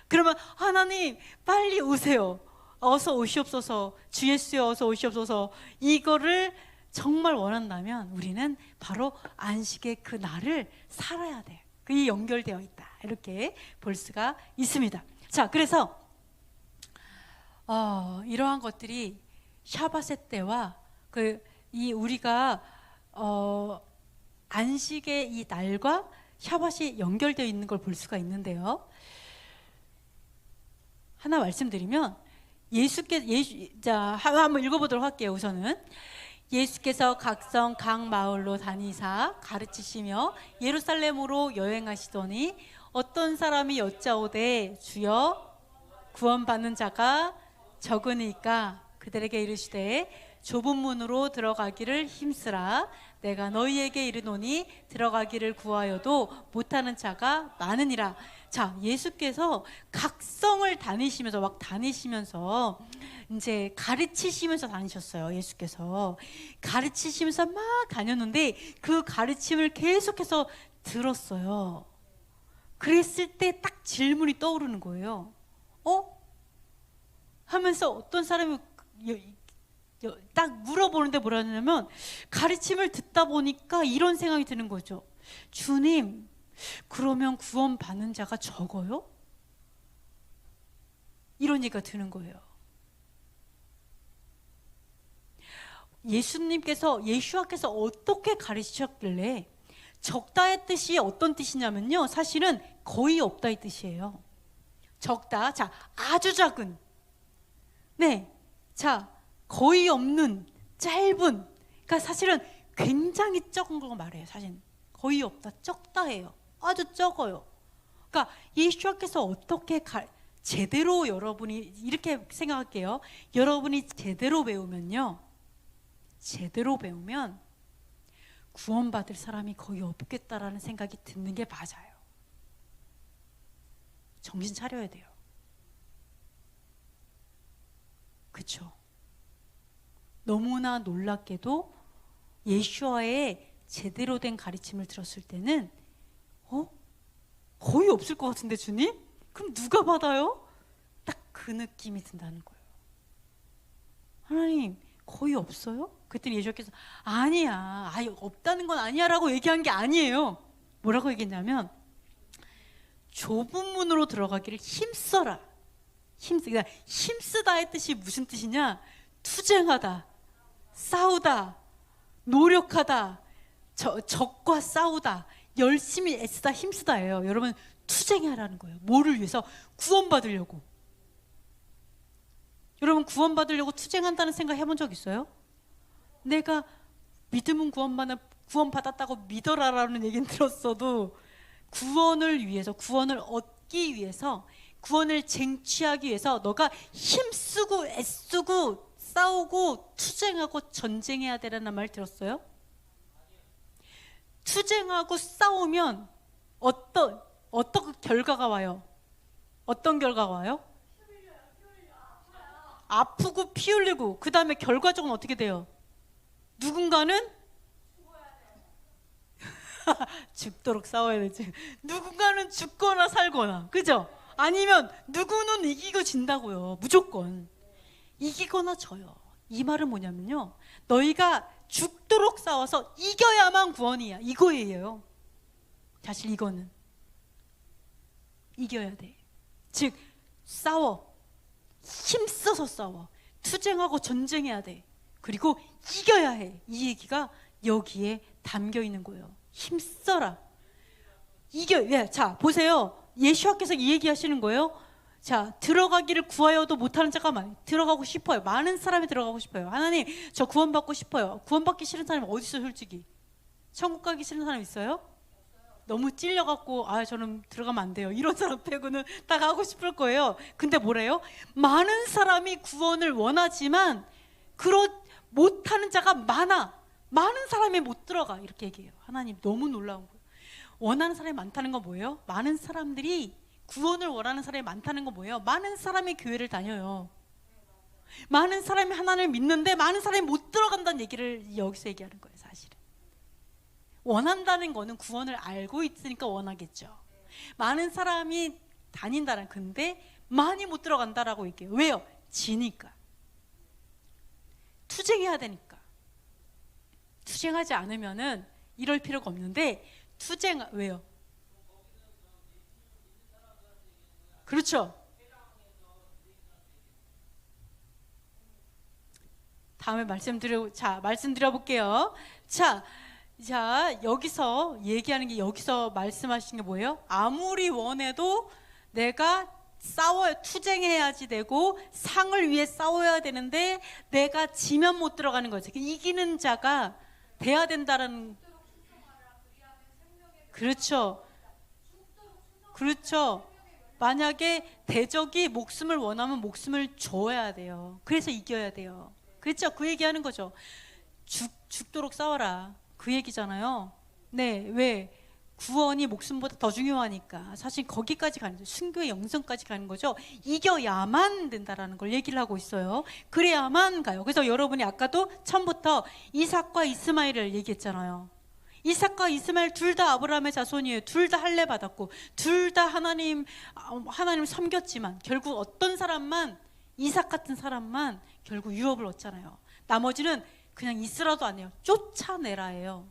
그러면 하나님 빨리 오세요, 어서 오시옵소서, 주 예수여 어서 오시옵소서, 이거를 정말 원한다면 우리는 바로 안식의 그 날을 살아야 돼요. 그게 연결되어 있다, 이렇게 볼 수가 있습니다. 자, 그래서 이러한 것들이 샤밧의 때와 우리가 안식의 이 날과 샤밧이 연결되어 있는 걸 볼 수가 있는데요. 하나 말씀드리면 한번 읽어보도록 할게요. 우선은 예수께서 각성 각 마을로 다니사 가르치시며 예루살렘으로 여행하시더니 어떤 사람이 여짜오되 주여 구원받는 자가 적으니까 그들에게 이르시되 좁은 문으로 들어가기를 힘쓰라. 내가 너희에게 이르노니 들어가기를 구하여도 못하는 자가 많으니라. 자, 예수께서 각성을 다니시면서 이제 가르치시면서 다니셨어요. 예수께서 가르치시면서 막 다녔는데 그 가르침을 계속해서 들었어요. 그랬을 때 딱 질문이 떠오르는 거예요. 하면서 어떤 사람이 딱 물어보는데 뭐라 하냐면, 가르침을 듣다 보니까 이런 생각이 드는 거죠. 주님, 그러면 구원받는 자가 적어요? 이런 얘기가 드는 거예요. 예수님께서 어떻게 가르치셨길래, 적다의 뜻이 어떤 뜻이냐면요, 사실은 거의 없다의 뜻이에요. 적다, 자, 아주 작은, 네, 자, 거의 없는, 짧은, 그러니까 사실은 굉장히 적은 거 말해요. 사실 거의 없다, 적다예요. 아주 적어요. 그러니까 예수께서 어떻게 제대로, 여러분이 이렇게 생각할게요. 여러분이 제대로 배우면 구원받을 사람이 거의 없겠다라는 생각이 드는 게 맞아요. 정신 차려야 돼요. 그렇죠? 너무나 놀랍게도 예수와의 제대로 된 가르침을 들었을 때는 거의 없을 것 같은데 주님? 그럼 누가 받아요? 딱 그 느낌이 든다는 거예요. 하나님, 거의 없어요? 그랬더니 예수께서 아니야, 없다는 건 아니야 라고 얘기한 게 아니에요. 뭐라고 얘기했냐면, 좁은 문으로 들어가기를 힘써라. 힘쓰다의 뜻이 무슨 뜻이냐? 투쟁하다, 싸우다, 노력하다, 적과 싸우다, 열심히 애쓰다, 힘쓰다예요. 여러분, 투쟁하라는 거예요. 뭐를 위해서? 구원받으려고. 여러분, 구원받으려고 투쟁한다는 생각 해본 적 있어요? 내가 믿음은 구원받았다고 믿어라라는 얘기는 들었어도, 구원을 위해서, 구원을 얻기 위해서, 구원을 쟁취하기 위해서 너가 힘쓰고 애쓰고 싸우고 투쟁하고 전쟁해야 되라는 말 들었어요? 투쟁하고 싸우면 어떤 결과가 와요? 어떤 결과가 와요? 아프고 피 흘리고, 그 다음에 결과적으로 어떻게 돼요? 누군가는 죽도록 싸워야 되지. 누군가는 죽거나 살거나, 그죠? 아니면 누구는 이기고 진다고요. 무조건 이기거나 져요. 이 말은 뭐냐면요, 너희가 죽도록 싸워서 이겨야만 구원이야, 이거예요. 사실 이거는 이겨야 돼. 즉, 싸워, 힘써서 싸워, 투쟁하고 전쟁해야 돼. 그리고 이겨야 해. 이 얘기가 여기에 담겨 있는 거예요. 힘써라, 자, 보세요. 예수께서 이 얘기 하시는 거예요. 자, 들어가기를 구하여도 못하는 자가 많아요. 들어가고 싶어요. 많은 사람이 들어가고 싶어요. 하나님, 저 구원받고 싶어요. 구원받기 싫은 사람이 어디 있어요, 솔직히? 천국 가기 싫은 사람 있어요? 너무 찔려갖고 저는 들어가면 안 돼요, 이런 사람 빼고는 다 가고 싶을 거예요. 근데 뭐래요? 많은 사람이 구원을 원하지만 못하는 자가 많은 사람이 못 들어가, 이렇게 얘기해요. 하나님, 너무 놀라운 거예요. 원하는 사람이 많다는 건 뭐예요? 많은 사람들이 구원을 원하는 사람이 많다는 건 뭐예요? 많은 사람이 교회를 다녀요. 많은 사람이 하나님을 믿는데 많은 사람이 못 들어간다는 얘기를 여기서 얘기하는 거예요. 사실은 원한다는 거는 구원을 알고 있으니까 원하겠죠. 많은 사람이 다닌다는, 근데 많이 못 들어간다라고 얘기해요. 왜요? 지니까. 투쟁해야 되니까. 투쟁하지 않으면은 이럴 필요가 없는데, 왜요? 그렇죠. 다음에 말씀드려 볼게요. 자, 여기서 얘기하는 게, 여기서 말씀하신 게 뭐예요? 아무리 원해도 내가 투쟁해야지 되고 상을 위해 싸워야 되는데 내가 지면 못 들어가는 거죠. 이기는 자가 돼야 된다는. 그렇죠. 그렇죠. 만약에 대적이 목숨을 원하면 목숨을 줘야 돼요. 그래서 이겨야 돼요. 그렇죠. 그 얘기하는 거죠. 죽도록 싸워라, 그 얘기잖아요. 네, 왜? 구원이 목숨보다 더 중요하니까. 사실 거기까지 가는 거죠. 순교의 영성까지 가는 거죠. 이겨야만 된다라는 걸 얘기를 하고 있어요. 그래야만 가요. 그래서 여러분이 아까도 처음부터 이삭과 이스마엘을 얘기했잖아요. 이삭과 이스마엘 둘 다 아브라함의 자손이에요. 둘 다 할례 받았고 둘 다 하나님 섬겼지만 결국 어떤 사람만, 이삭 같은 사람만 결국 유업을 얻잖아요. 나머지는 그냥 있으라도 안 해요. 쫓아내라예요.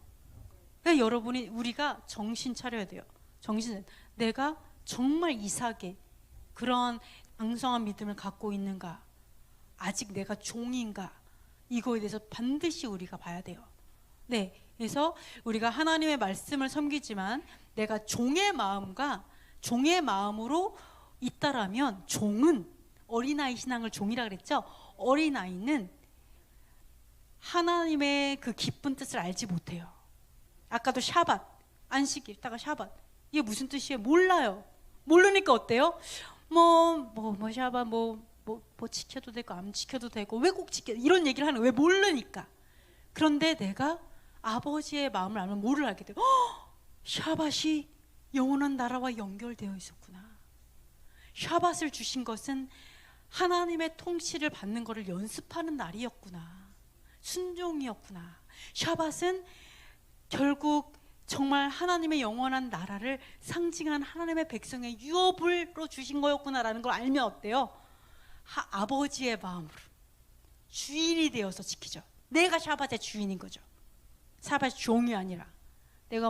그러니까 우리가 정신 차려야 돼요. 내가 정말 이삭의 그런 강성한 믿음을 갖고 있는가, 아직 내가 종인가, 이거에 대해서 반드시 우리가 봐야 돼요. 네, 그래서 우리가 하나님의 말씀을 섬기지만 내가 종의 마음으로 있다라면, 종은 어린아이 신앙을 종이라 그랬죠. 어린아이는 하나님의 그 기쁜 뜻을 알지 못해요. 아까도 샤밧, 안식일 있다가 샤밧, 이게 무슨 뜻이에요? 몰라요. 모르니까 어때요? 샤밧 지켜도 되고 안 지켜도 되고 왜 꼭 지켜, 이런 얘기를 하는, 왜? 모르니까. 그런데 내가 아버지의 마음을 알면 뭐를 알게 돼요? 샤밧이 영원한 나라와 연결되어 있었구나. 샤밧을 주신 것은 하나님의 통치를 받는 것을 연습하는 날이었구나. 순종이었구나. 샤밧은 결국 정말 하나님의 영원한 나라를 상징한 하나님의 백성의 유업으로 주신 거였구나라는 걸 알면 어때요? 아버지의 마음으로 주인이 되어서 지키죠. 내가 샤밧의 주인인 거죠. 샤밧의 종이 아니라 내가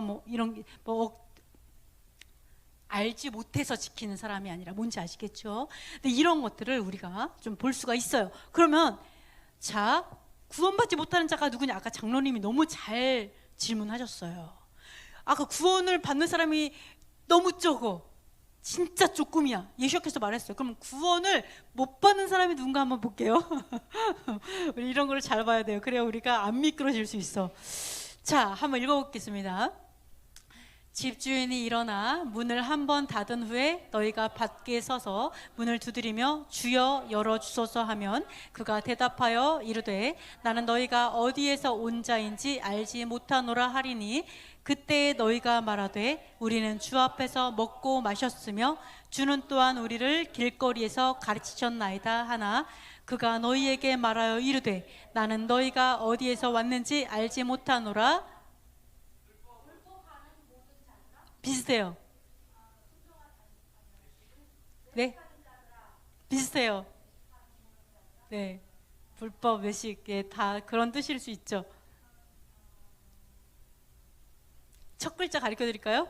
알지 못해서 지키는 사람이 아니라. 뭔지 아시겠죠? 근데 이런 것들을 우리가 좀 볼 수가 있어요. 그러면 구원받지 못하는 자가 누구냐? 아까 장로님이 너무 잘 질문하셨어요. 아까 구원을 받는 사람이 너무 적어, 진짜 조금이야, 예수께서 말했어요. 그럼 구원을 못 받는 사람이 누군가 한번 볼게요. 우리 이런 걸 잘 봐야 돼요. 그래야 우리가 안 미끄러질 수 있어. 자, 한번 읽어보겠습니다. 집주인이 일어나 문을 한 번 닫은 후에 너희가 밖에 서서 문을 두드리며 주여 열어주소서 하면 그가 대답하여 이르되 나는 너희가 어디에서 온 자인지 알지 못하노라 하리니 그때 너희가 말하되 우리는 주 앞에서 먹고 마셨으며 주는 또한 우리를 길거리에서 가르치셨나이다 하나 그가 너희에게 말하여 이르되 나는 너희가 어디에서 왔는지 알지 못하노라. 비슷해요. 네? 비슷해요. 네. 불법 외식, 다 그런 뜻일 수 있죠. 첫 글자 가르쳐 드릴까요?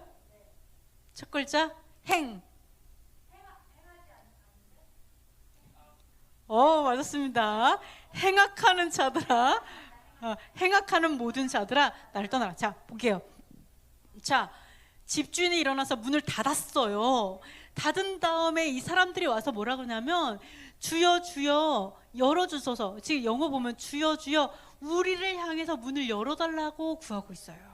첫 글자 행. 맞았습니다. 행악하는 자들아, 행악하는 모든 자들아 나를 떠나라. 자, 볼게요. 자, 집주인이 일어나서 문을 닫았어요. 닫은 다음에 이 사람들이 와서 뭐라 그러냐면 주여 주여 열어주소서. 지금 영어 보면 주여 주여 우리를 향해서 문을 열어달라고 구하고 있어요.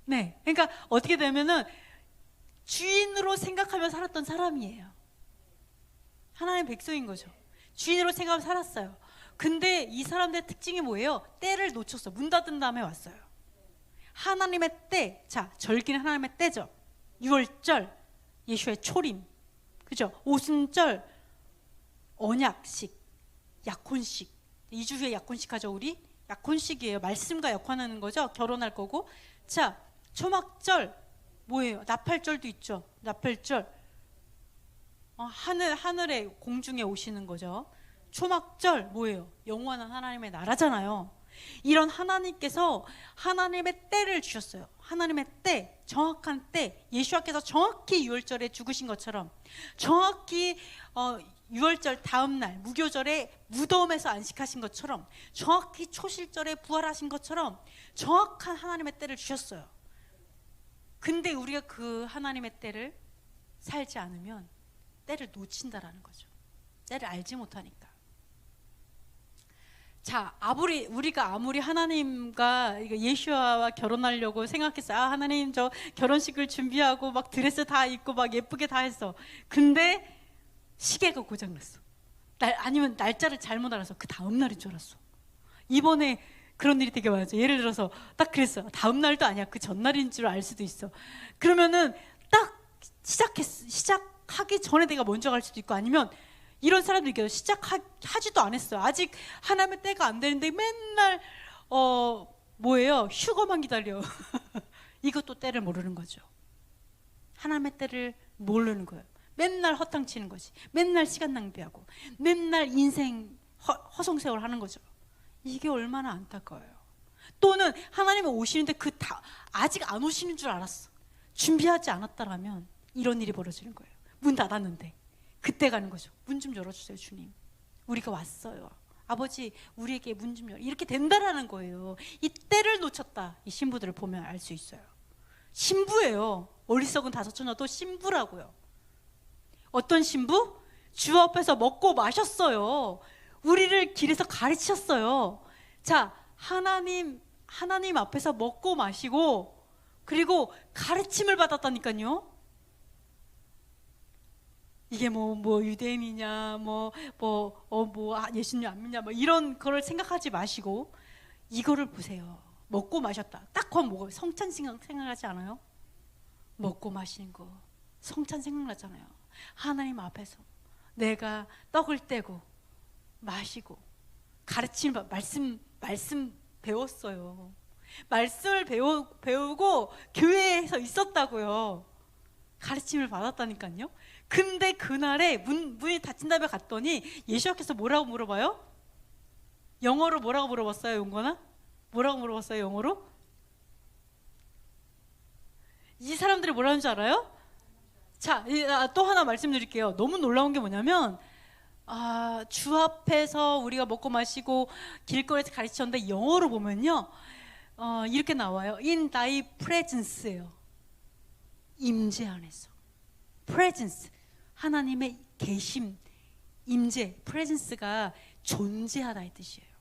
네, 그러니까 어떻게 되면은 주인으로 생각하며 살았던 사람이에요. 하나님의 백성인 거죠. 주인으로 생각하며 살았어요. 근데 이 사람들의 특징이 뭐예요? 때를 놓쳤어. 문 닫은 다음에 왔어요. 하나님의 때, 자, 절기는 하나님의 때죠. 유월절, 예수의 초림, 그죠? 오순절, 언약식, 약혼식. 2주 후에 약혼식 하죠, 우리? 약혼식이에요. 말씀과 약혼하는 거죠. 결혼할 거고. 자, 초막절, 뭐예요? 나팔절도 있죠. 나팔절. 하늘에 공중에 오시는 거죠. 초막절 뭐예요? 영원한 하나님의 나라잖아요. 이런 하나님께서 하나님의 때를 주셨어요. 하나님의 때, 정확한 때, 예수와께서 정확히 유월절에 죽으신 것처럼, 정확히 유월절 다음 날 무교절에 무덤에서 안식하신 것처럼, 정확히 초실절에 부활하신 것처럼 정확한 하나님의 때를 주셨어요. 근데 우리가 그 하나님의 때를 살지 않으면 때를 놓친다라는 거죠. 때를 알지 못하니까. 자, 우리가 아무리 하나님과 예수와 결혼하려고 생각했어요. 아, 하나님 저 결혼식을 준비하고 막 드레스 다 입고 막 예쁘게 다 했어. 근데 시계가 고장났어. 아니면 날짜를 잘못 알아서 그 다음 날인 줄 알았어. 이번에 그런 일이 되게 많았죠. 예를 들어서 딱 그랬어요. 다음 날도 아니야. 그 전날인 줄 알 수도 있어. 그러면은 딱 시작하기 전에 내가 먼저 갈 수도 있고, 아니면 이런 사람도 있겠죠. 시작하지도 않았어요. 아직 하나님의 때가 안 되는데 맨날 뭐예요? 휴거만 기다려. 이것도 때를 모르는 거죠. 하나님의 때를 모르는 거예요. 맨날 허탕치는 거지. 맨날 시간 낭비하고 맨날 인생 허송세월 하는 거죠. 이게 얼마나 안타까워요. 또는 하나님이 오시는데 아직 안 오시는 줄 알았어. 준비하지 않았다라면 이런 일이 벌어지는 거예요. 문 닫았는데 그때 가는 거죠. 문 좀 열어주세요, 주님. 우리가 왔어요. 아버지, 우리에게 문 좀 열어. 이렇게 된다라는 거예요. 이 때를 놓쳤다. 이 신부들을 보면 알 수 있어요. 신부예요. 어리석은 다섯 처녀도 신부라고요. 어떤 신부? 주 앞에서 먹고 마셨어요. 우리를 길에서 가르치셨어요. 자, 하나님 앞에서 먹고 마시고 그리고 가르침을 받았다니까요. 이게 뭐 유대인이냐, 예수님 안 믿냐, 이런 거를 생각하지 마시고 이거를 보세요. 먹고 마셨다. 딱 그건 뭐 성찬 생각하지 않아요? 먹고 마시는 거 성찬 생각나잖아요. 하나님 앞에서 내가 떡을 떼고 마시고 가르침 말씀 배웠어요. 말씀을 배우고 교회에서 있었다고요. 가르침을 받았다니까요. 근데 그날에 문이 닫힌 다음에 갔더니 예수님께서 뭐라고 물어봐요? 영어로 뭐라고 물어봤어요, 용건아? 뭐라고 물어봤어요, 영어로? 이 사람들이 뭐라는 줄 알아요? 자, 또 하나 말씀드릴게요. 너무 놀라운 게 뭐냐면 주 앞에서 우리가 먹고 마시고 길거리에서 가르치셨는데 영어로 보면요, 이렇게 나와요. In thy presence예요. 임재 안에서. presence, 하나님의 계심, 임재, presence가 존재하다 이 뜻이에요.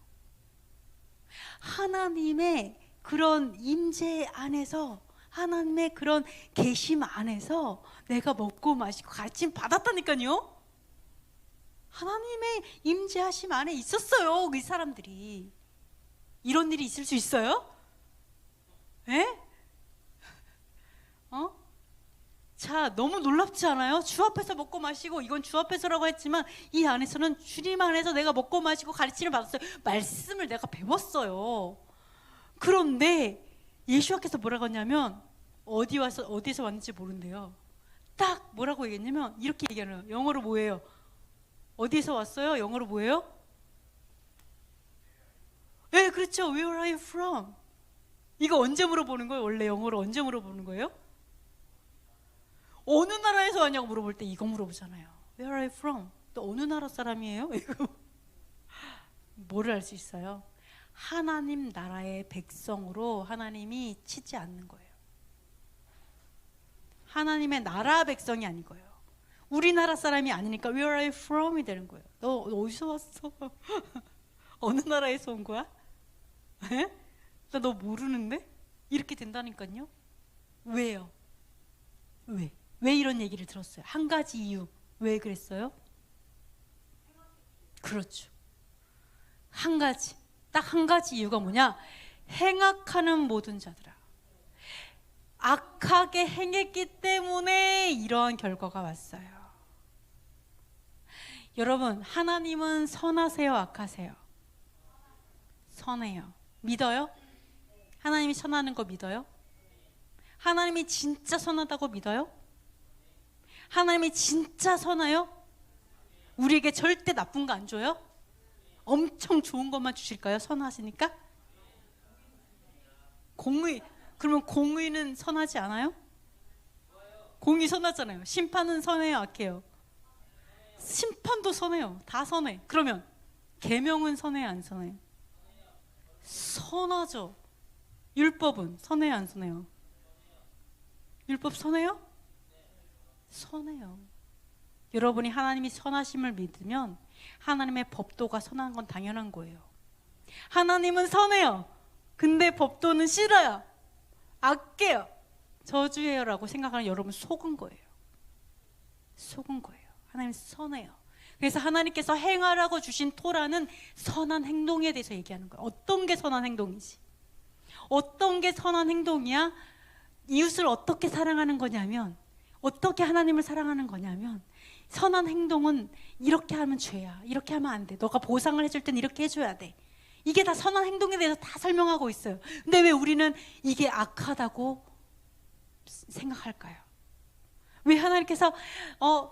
하나님의 그런 임재 안에서, 하나님의 그런 계심 안에서 내가 먹고 마시고 가르침 받았다니까요. 하나님의 임재하심 안에 있었어요, 이 사람들이. 이런 일이 있을 수 있어요? 에? 자, 너무 놀랍지 않아요? 주 앞에서 먹고 마시고, 이건 주 앞에서라고 했지만 이 안에서는 주님 안에서 내가 먹고 마시고 가르침을 받았어요. 말씀을 내가 배웠어요. 그런데 예수께서 뭐라고 했냐면 어디서 왔는지 모른대요. 딱 뭐라고 얘기했냐면 이렇게 얘기하는 거예요. 영어로 뭐예요? 어디에서 왔어요? 영어로 뭐예요? 네, 그렇죠. Where are you from? 이거 언제 물어보는 거예요? 원래 영어로 언제 물어보는 거예요? 어느 나라에서 왔냐고 물어볼 때 이거 물어보잖아요. Where are you from? 또 어느 나라 사람이에요? 이거 뭐를 알 수 있어요? 하나님 나라의 백성으로 하나님이 치지 않는 거예요. 하나님의 나라 백성이 아닌 거예요. 우리나라 사람이 아니니까 Where are you from이 되는 거예요. 너 어디서 왔어? 어느 나라에서 온 거야? 나 너 모르는데? 이렇게 된다니까요. 왜요? 왜 이런 얘기를 들었어요? 한 가지 이유. 왜 그랬어요? 그렇죠. 딱 한 가지 이유가 뭐냐? 행악하는 모든 자들아. 악하게 행했기 때문에 이러한 결과가 왔어요. 여러분, 하나님은 선하세요, 악하세요? 선해요. 믿어요? 하나님이 선하는 거 믿어요? 하나님이 진짜 선하다고 믿어요? 하나님이 진짜 선해요? 우리에게 절대 나쁜 거 안 줘요? 엄청 좋은 것만 주실까요? 선하시니까? 그러면 공의는 선하지 않아요? 공의 선하잖아요. 심판은 선해요, 악해요? 심판도 선해요. 다 선해. 그러면 계명은 선해요, 안 선해요? 선하죠. 율법은 선해요, 안 선해요? 율법 선해요? 선해요. 여러분이 하나님이 선하심을 믿으면 하나님의 법도가 선한 건 당연한 거예요. 하나님은 선해요. 근데 법도는 싫어요. 악해요. 저주해요 라고 생각하는 여러분 속은 거예요. 속은 거예요. 하나님 선해요. 그래서 하나님께서 행하라고 주신 토라는 선한 행동에 대해서 얘기하는 거예요. 어떤 게 선한 행동이지? 어떤 게 선한 행동이야? 이웃을 어떻게 사랑하는 거냐면, 어떻게 하나님을 사랑하는 거냐면, 선한 행동은 이렇게 하면 죄야. 이렇게 하면 안 돼. 너가 보상을 해줄 땐 이렇게 해줘야 돼. 이게 다 선한 행동에 대해서 다 설명하고 있어요. 근데 왜 우리는 이게 악하다고 생각할까요? 왜 하나님께서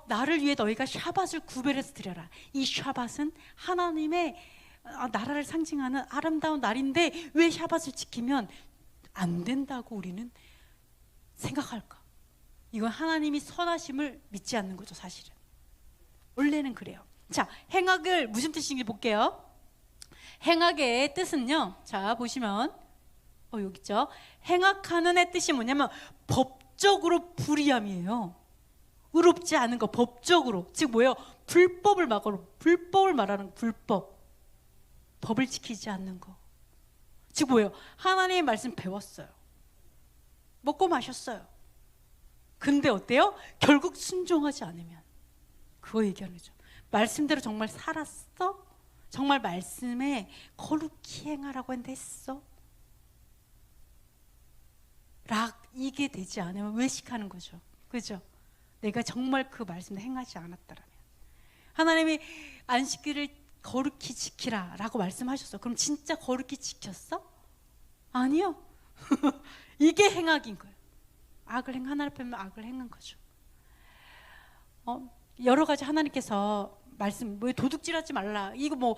나를 위해 너희가 샤밧을 구별해서 드려라. 이 샤밧은 하나님의 나라를 상징하는 아름다운 날인데 왜 샤밧을 지키면 안 된다고 우리는 생각할까? 이건 하나님이 선하심을 믿지 않는 거죠, 사실은. 원래는 그래요. 자, 행악을 무슨 뜻인지 볼게요. 행악의 뜻은요, 자 보시면 여기 있죠. 행악하는의 뜻이 뭐냐면 법적으로 불의함이에요. 의롭지 않은 거, 법적으로. 즉 뭐예요? 불법을 말하는 불법. 법을 지키지 않는 거. 즉 뭐예요? 하나님의 말씀 배웠어요. 먹고 마셨어요. 근데 어때요? 결국 순종하지 않으면. 그거 얘기하는 거죠. 말씀대로 정말 살았어? 정말 말씀에 거룩히 행하라고 했는데 했어? 이게 되지 않으면 외식하는 거죠. 그죠? 내가 정말 그 말씀을 행하지 않았다라면. 하나님이 안식일을 거룩히 지키라 라고 말씀하셨어. 그럼 진짜 거룩히 지켰어? 아니요. 이게 행악인 거예요. 하나님 앞에 악을 행한 거죠. 여러 가지 하나님께서 말씀, 뭐 도둑질하지 말라. 이거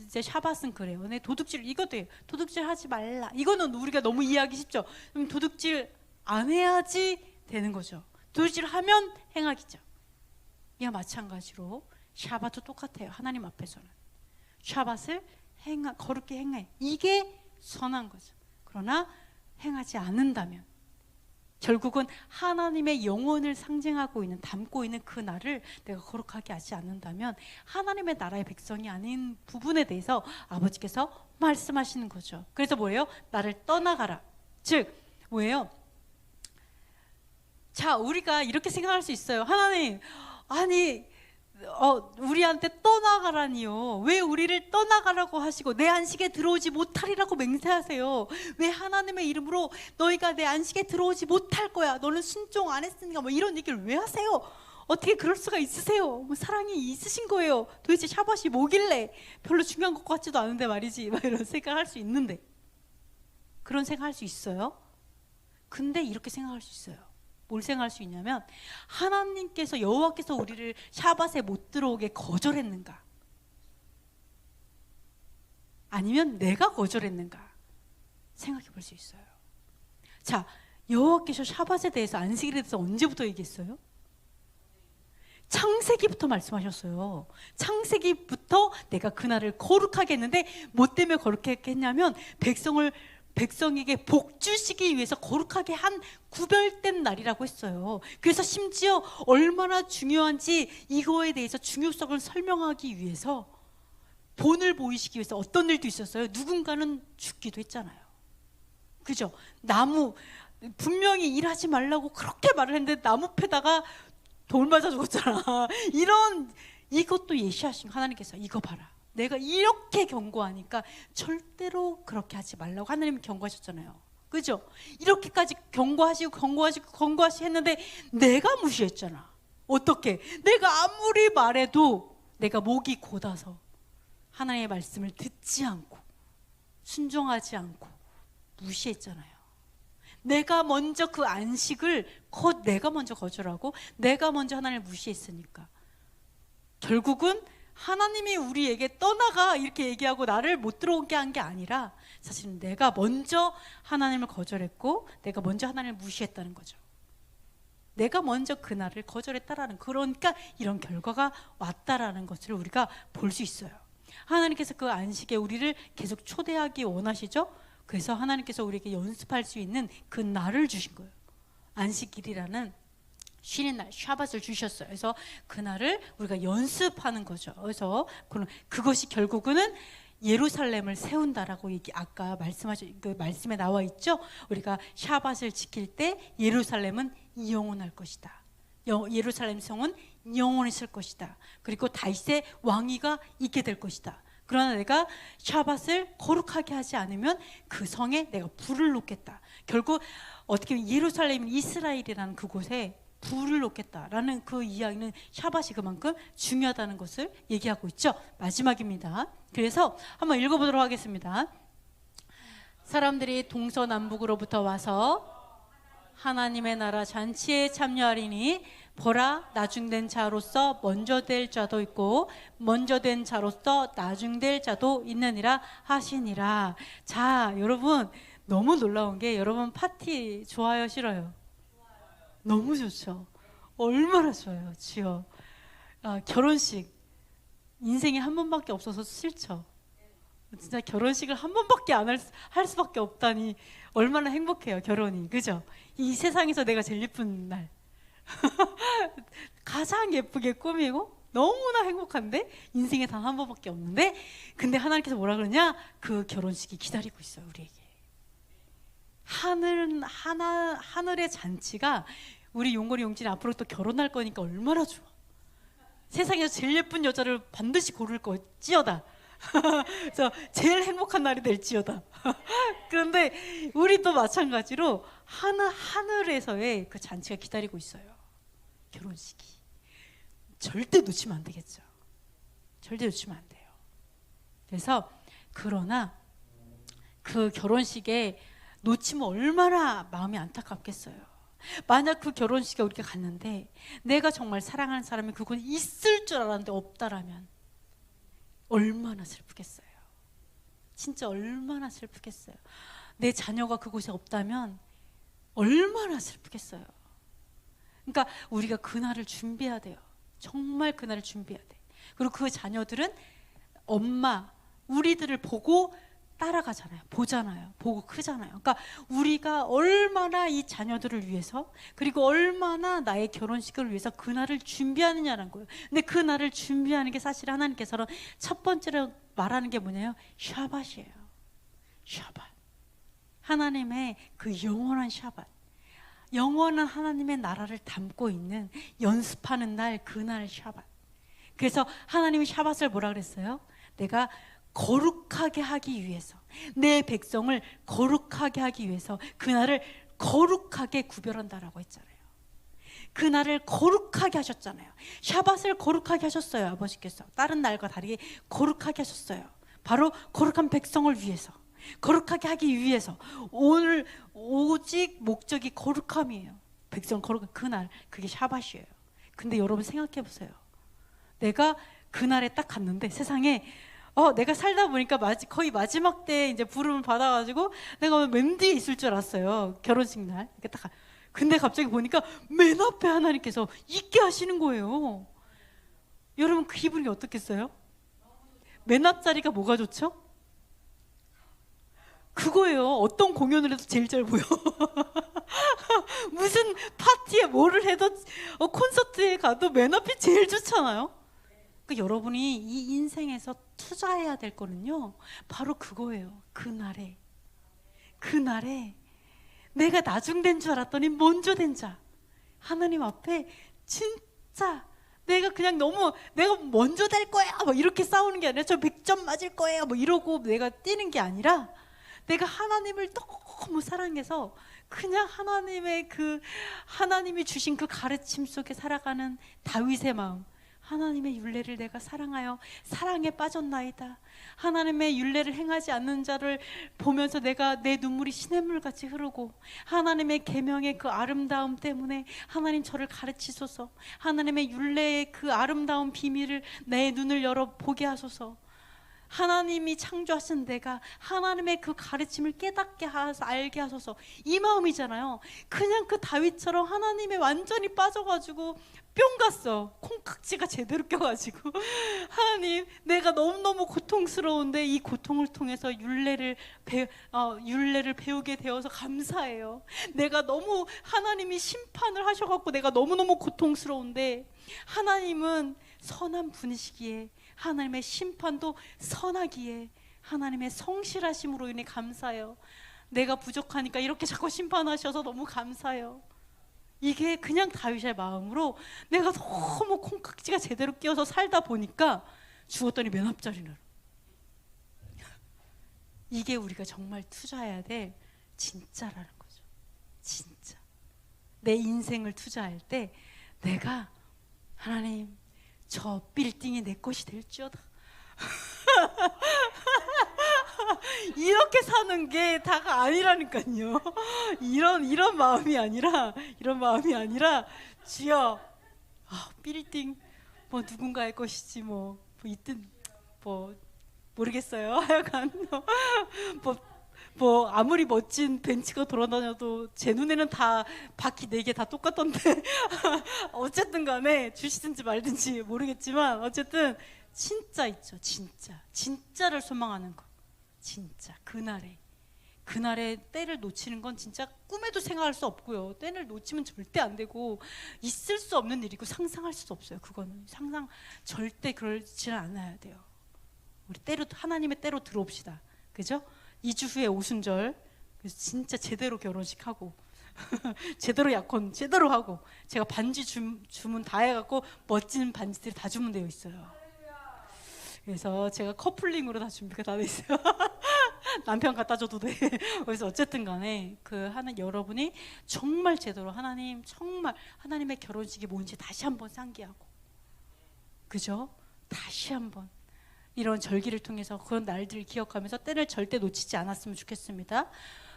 이제 샤밧은 그래요. 네, 도둑질 이것도 해요. 도둑질하지 말라. 이거는 우리가 너무 이해하기 쉽죠. 그럼 도둑질 안 해야지 되는 거죠. 도둑질하면 행악이죠. 이와 마찬가지로 샤밧도 똑같아요. 하나님 앞에서는 샤밧을 거룩히 행해. 이게 선한 거죠. 그러나 행하지 않는다면 결국은 하나님의 영혼을 상징하고 있는, 담고 있는 그 날을 내가 거룩하게 하지 않는다면 하나님의 나라의 백성이 아닌 부분에 대해서 아버지께서 말씀하시는 거죠. 그래서 뭐예요? 나를 떠나가라. 즉 뭐예요? 자, 우리가 이렇게 생각할 수 있어요. 하나님, 아니 우리한테 떠나가라니요. 왜 우리를 떠나가라고 하시고 내 안식에 들어오지 못하리라고 맹세하세요? 왜 하나님의 이름으로 너희가 내 안식에 들어오지 못할 거야, 너는 순종 안 했으니까, 이런 얘기를 왜 하세요? 어떻게 그럴 수가 있으세요? 사랑이 있으신 거예요. 도대체 샤밧이 뭐길래? 별로 중요한 것 같지도 않은데 말이지. 이런 생각할 수 있는데, 그런 생각할 수 있어요. 근데 이렇게 생각할 수 있어요. 뭘 생각할 수 있냐면, 하나님께서, 여호와께서 우리를 샤밧에 못 들어오게 거절했는가? 아니면 내가 거절했는가? 생각해 볼 수 있어요. 자, 여호와께서 샤밧에 대해서, 안식일에 대해서 언제부터 얘기했어요? 창세기부터 말씀하셨어요. 창세기부터 내가 그날을 거룩하게 했는데, 뭐 때문에 거룩하게 했냐면 백성에게 복 주시기 위해서 거룩하게 한 구별된 날이라고 했어요. 그래서 심지어 얼마나 중요한지 이거에 대해서 중요성을 설명하기 위해서 본을 보이시기 위해서 어떤 일도 있었어요. 누군가는 죽기도 했잖아요. 그죠? 나무 분명히 일하지 말라고 그렇게 말을 했는데 나무 패다가 돌 맞아 죽었잖아. 이것도 예시하신 하나님께서 이거 봐라. 내가 이렇게 경고하니까 절대로 그렇게 하지 말라고 하나님이 경고하셨잖아요. 그죠? 이렇게까지 경고하시고 했는데 내가 무시했잖아. 어떻게? 내가 아무리 말해도 내가 목이 곧아서 하나님의 말씀을 듣지 않고 순종하지 않고 무시했잖아요. 내가 먼저 그 안식을 내가 먼저 거절하고 내가 먼저 하나님을 무시했으니까 결국은 하나님이 우리에게 떠나가 이렇게 얘기하고 나를 못 들어오게 한 게 아니라 사실은 내가 먼저 하나님을 거절했고 내가 먼저 하나님을 무시했다는 거죠. 내가 먼저 그날을 거절했다라는, 그러니까 이런 결과가 왔다라는 것을 우리가 볼 수 있어요. 하나님께서 그 안식에 우리를 계속 초대하기 원하시죠. 그래서 하나님께서 우리에게 연습할 수 있는 그 날을 주신 거예요. 안식일이라는 쉬는 날, 샤밧을 주셨어요. 그래서 그날을 우리가 연습하는 거죠. 그래서 그것이 결국은 예루살렘을 세운다라고 아까 그 말씀에 나와 있죠. 우리가 샤밧을 지킬 때 예루살렘은 영원할 것이다. 예루살렘 성은 영원히 있을 것이다. 그리고 다윗의 왕위가 있게 될 것이다. 그러나 내가 샤밧을 거룩하게 하지 않으면 그 성에 내가 불을 놓겠다. 결국 어떻게 보면 예루살렘, 이스라엘이라는 그곳에 불을 놓겠다라는 그 이야기는 샤밧이 그만큼 중요하다는 것을 얘기하고 있죠. 마지막입니다. 그래서 한번 읽어보도록 하겠습니다. 사람들이 동서남북으로부터 와서 하나님의 나라 잔치에 참여하리니 보라, 나중된 자로서 먼저 될 자도 있고 먼저 된 자로서 나중될 자도 있느니라 하시니라. 자, 여러분 너무 놀라운 게, 여러분 파티 좋아요, 싫어요? 너무 좋죠. 얼마나 좋아요, 지요. 결혼식 인생에 한 번밖에 없어서 싫죠. 진짜 결혼식을 한 번밖에 안 할 수밖에 없다니 얼마나 행복해요, 결혼이. 그죠? 이 세상에서 내가 제일 예쁜 날 가장 예쁘게 꾸미고 너무나 행복한데 인생에 단 한 번밖에 없는데, 근데 하나님께서 뭐라 그러냐? 그 결혼식이 기다리고 있어요, 우리에게. 하늘의 잔치가, 우리 용걸이 용진이 앞으로 또 결혼할 거니까 얼마나 좋아. 세상에서 제일 예쁜 여자를 반드시 고를 거지어다. 그래서 제일 행복한 날이 될지어다. 그런데 우리도 마찬가지로 하늘에서의 그 잔치가 기다리고 있어요. 결혼식이. 절대 놓치면 안 되겠죠. 절대 놓치면 안 돼요. 그래서 그러나 그 결혼식에 놓치면 얼마나 마음이 안타깝겠어요. 만약 그 결혼식에 우리가 갔는데 내가 정말 사랑하는 사람이 그곳에 있을 줄 알았는데 없다라면 얼마나 슬프겠어요. 진짜 얼마나 슬프겠어요. 내 자녀가 그곳에 없다면 얼마나 슬프겠어요. 그러니까 우리가 그날을 준비해야 돼요. 정말 그날을 준비해야 돼. 그리고 그 자녀들은 우리들을 보고 따라가잖아요. 보잖아요. 보고 크잖아요. 그러니까 우리가 얼마나 이 자녀들을 위해서, 그리고 얼마나 나의 결혼식을 위해서 그날을 준비하느냐는 거예요. 근데 그날을 준비하는 게 사실 하나님께서는 첫 번째로 말하는 게 뭐냐요? 샤밧이에요. 샤밧. 하나님의 그 영원한 샤밧. 영원한 하나님의 나라를 담고 있는, 연습하는 날, 그날 샤밧. 그래서 하나님이 샤밧을 뭐라 그랬어요? 내가 거룩하게 하기 위해서, 내 백성을 거룩하게 하기 위해서 그날을 거룩하게 구별한다라고 했잖아요. 그날을 거룩하게 하셨잖아요. 샤밧을 거룩하게 하셨어요. 아버지께서 다른 날과 다르게 거룩하게 하셨어요. 바로 거룩한 백성을 위해서, 거룩하게 하기 위해서. 오늘 오직 목적이 거룩함이에요. 백성 거룩한 그날, 그게 샤밧이에요. 근데 여러분 생각해 보세요. 내가 그날에 딱 갔는데 세상에 내가 살다 보니까 거의 마지막 때 이제 부름을 받아가지고 내가 맨 뒤에 있을 줄 알았어요. 결혼식 날. 근데 갑자기 보니까 맨 앞에 하나님께서 있게 하시는 거예요. 여러분 그 기분이 어떻겠어요? 맨 앞자리가 뭐가 좋죠? 그거예요. 어떤 공연을 해도 제일 잘 보여. 뭐를 해도 콘서트에 가도 맨 앞이 제일 좋잖아요. 그러니까 여러분이 이 인생에서 투자해야 될 거는요, 바로 그거예요. 그날에 내가 나중된 줄 알았더니 먼저 된 자, 하나님 앞에 진짜 내가 그냥 너무 내가 먼저 될 거야 뭐 이렇게 싸우는 게 아니라 저 100점 맞을 거예요 뭐 이러고 내가 뛰는 게 아니라, 내가 하나님을 너무 사랑해서 그냥 하나님이 주신 그 가르침 속에 살아가는 다윗의 마음, 하나님의 율례를 내가 사랑하여 사랑에 빠졌나이다. 하나님의 율례를 행하지 않는 자를 보면서 내 눈물이 시냇물같이 흐르고, 하나님의 계명의 그 아름다움 때문에 하나님 저를 가르치소서. 하나님의 율례의 그 아름다운 비밀을 내 눈을 열어 보게 하소서. 하나님이 창조하신 내가 하나님의 그 가르침을 깨닫게 하소서, 알게 하소서, 이 마음이잖아요. 그냥 그 다윗처럼 하나님에 완전히 빠져가지고 뿅 갔어. 콩깍지가 제대로 껴가지고 하나님, 내가 너무너무 고통스러운데 이 고통을 통해서 율례를 배우게 되어서 감사해요. 내가 너무 하나님이 심판을 하셔갖고 내가 너무너무 고통스러운데 하나님은 선한 분이시기에, 하나님의 심판도 선하기에 하나님의 성실하심으로 인해 감사해요. 내가 부족하니까 이렇게 자꾸 심판하셔서 너무 감사해요. 이게 그냥 다윗의 마음으로 내가 너무 콩깍지가 제대로 끼어서 살다 보니까 죽었더니 맨 앞자리는, 이게 우리가 정말 투자해야 될 진짜라는 거죠. 진짜 내 인생을 투자할 때 내가 하나님 저 빌딩이 내 것이 될지어다 이렇게 사는 게 다가 아니라니까요. 이런 마음이 아니라 주여, 빌딩 뭐 누군가의 것이지 뭐 있든 뭐 모르겠어요. 하여간 뭐 아무리 멋진 벤츠가 돌아다녀도 제 눈에는 다 바퀴 4개 다 똑같던데 어쨌든 간에 주시든지 말든지 모르겠지만 어쨌든 진짜 있죠. 진짜를 소망하는 거. 진짜 그날에 때를 놓치는 건 진짜 꿈에도 생각할 수 없고요. 때를 놓치면 절대 안 되고 있을 수 없는 일이고 상상할 수도 없어요. 그거는 절대 그러지는 않아야 돼요. 우리 하나님의 때로 들어옵시다. 그죠? 2주 후에 오순절, 그래서 진짜 제대로 결혼식하고 제대로 약혼 제대로 하고, 제가 반지 주문 다 해갖고 멋진 반지들이 다 주문되어 있어요. 그래서 제가 커플링으로 다 준비가 다 돼 있어요. 남편 갖다 줘도 돼. 그래서 어쨌든 간에 여러분이 정말 제대로 정말 하나님의 결혼식이 뭔지 다시 한번 상기하고, 그죠? 다시 한번 이런 절기를 통해서 그런 날들을 기억하면서 때를 절대 놓치지 않았으면 좋겠습니다.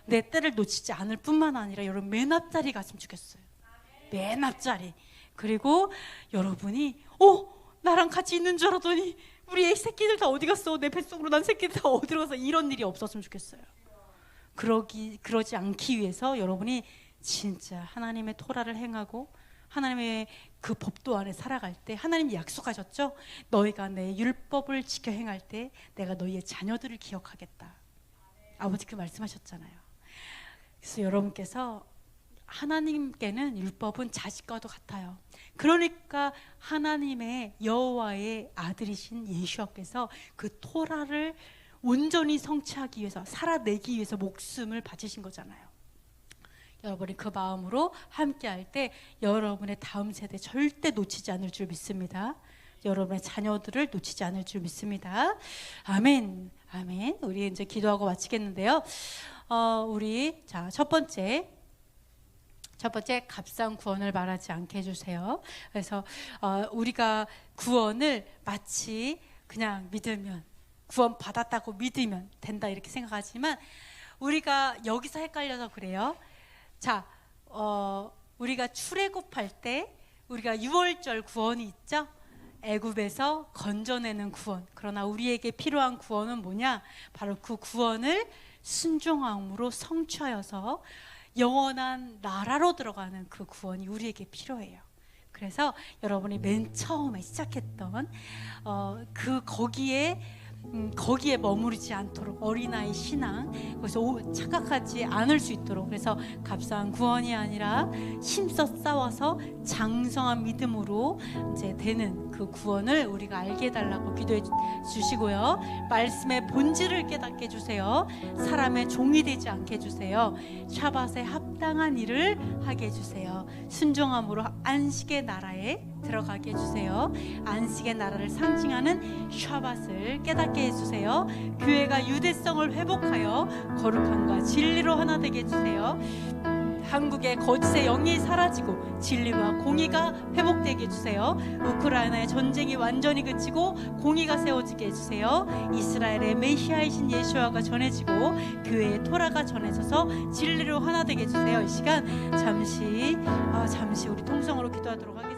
내 때를 놓치지 않을 뿐만 아니라 여러분 맨 앞자리 갔으면 좋겠어요. 맨 앞자리. 그리고 여러분이 나랑 같이 있는 줄 알았더니 우리 애 새끼들 다 어디 갔어? 내 뱃속으로 난 새끼들 다 어디로 가서, 이런 일이 없었으면 좋겠어요. 그러지 않기 위해서 여러분이 진짜 하나님의 토라를 행하고 하나님의 그 법도 안에 살아갈 때, 하나님이 약속하셨죠? 너희가 내 율법을 지켜 행할 때 내가 너희의 자녀들을 기억하겠다. 아버지 그 말씀하셨잖아요. 그래서 여러분께서 하나님께는 율법은 자식과도 같아요. 그러니까 하나님의 여호와의 아들이신 예수께서 그 토라를 온전히 성취하기 위해서, 살아내기 위해서 목숨을 바치신 거잖아요. 여러분이 그 마음으로 함께 할 때 여러분의 다음 세대 절대 놓치지 않을 줄 믿습니다. 여러분의 자녀들을 놓치지 않을 줄 믿습니다. 아멘. 아멘. 우리 이제 기도하고 마치겠는데요. 우리 첫 번째 값싼 구원을 말하지 않게 해주세요. 그래서 우리가 구원을 마치 그냥 믿으면, 구원 받았다고 믿으면 된다 이렇게 생각하지만, 우리가 여기서 헷갈려서 그래요. 우리가 출애굽할 때 우리가 6월절 구원이 있죠. 애굽에서 건져내는 구원. 그러나 우리에게 필요한 구원은 뭐냐? 바로 그 구원을 순종함으로 성취하여서 영원한 나라로 들어가는 그 구원이 우리에게 필요해요. 그래서 여러분이 맨 처음에 시작했던 거기에 거기에 머무르지 않도록 어린아이 신앙 거기서 착각하지 않을 수 있도록 그래서 값싼 구원이 아니라 힘써 싸워서 장성한 믿음으로 이제 되는 그 구원을 우리가 알게 해달라고 기도해 주시고요. 말씀의 본질을 깨닫게 해주세요. 사람의 종이 되지 않게 해주세요. 샤밧에 합당한 일을 하게 해주세요. 순종함으로 안식의 나라에 들어가게 해주세요. 안식의 나라를 상징하는 샤밧을 깨닫게 해주세요. 교회가 유대성을 회복하여 거룩함과 진리로 하나 되게 해주세요. 한국의 거짓의 영이 사라지고 진리와 공의가 회복되게 해주세요. 우크라이나의 전쟁이 완전히 그치고 공의가 세워지게 해주세요. 이스라엘의 메시아이신 예수아가 전해지고 교회의 토라가 전해져서 진리로 하나 되게 해주세요. 이 시간 잠시 우리 통성으로 기도하도록 하겠습니다.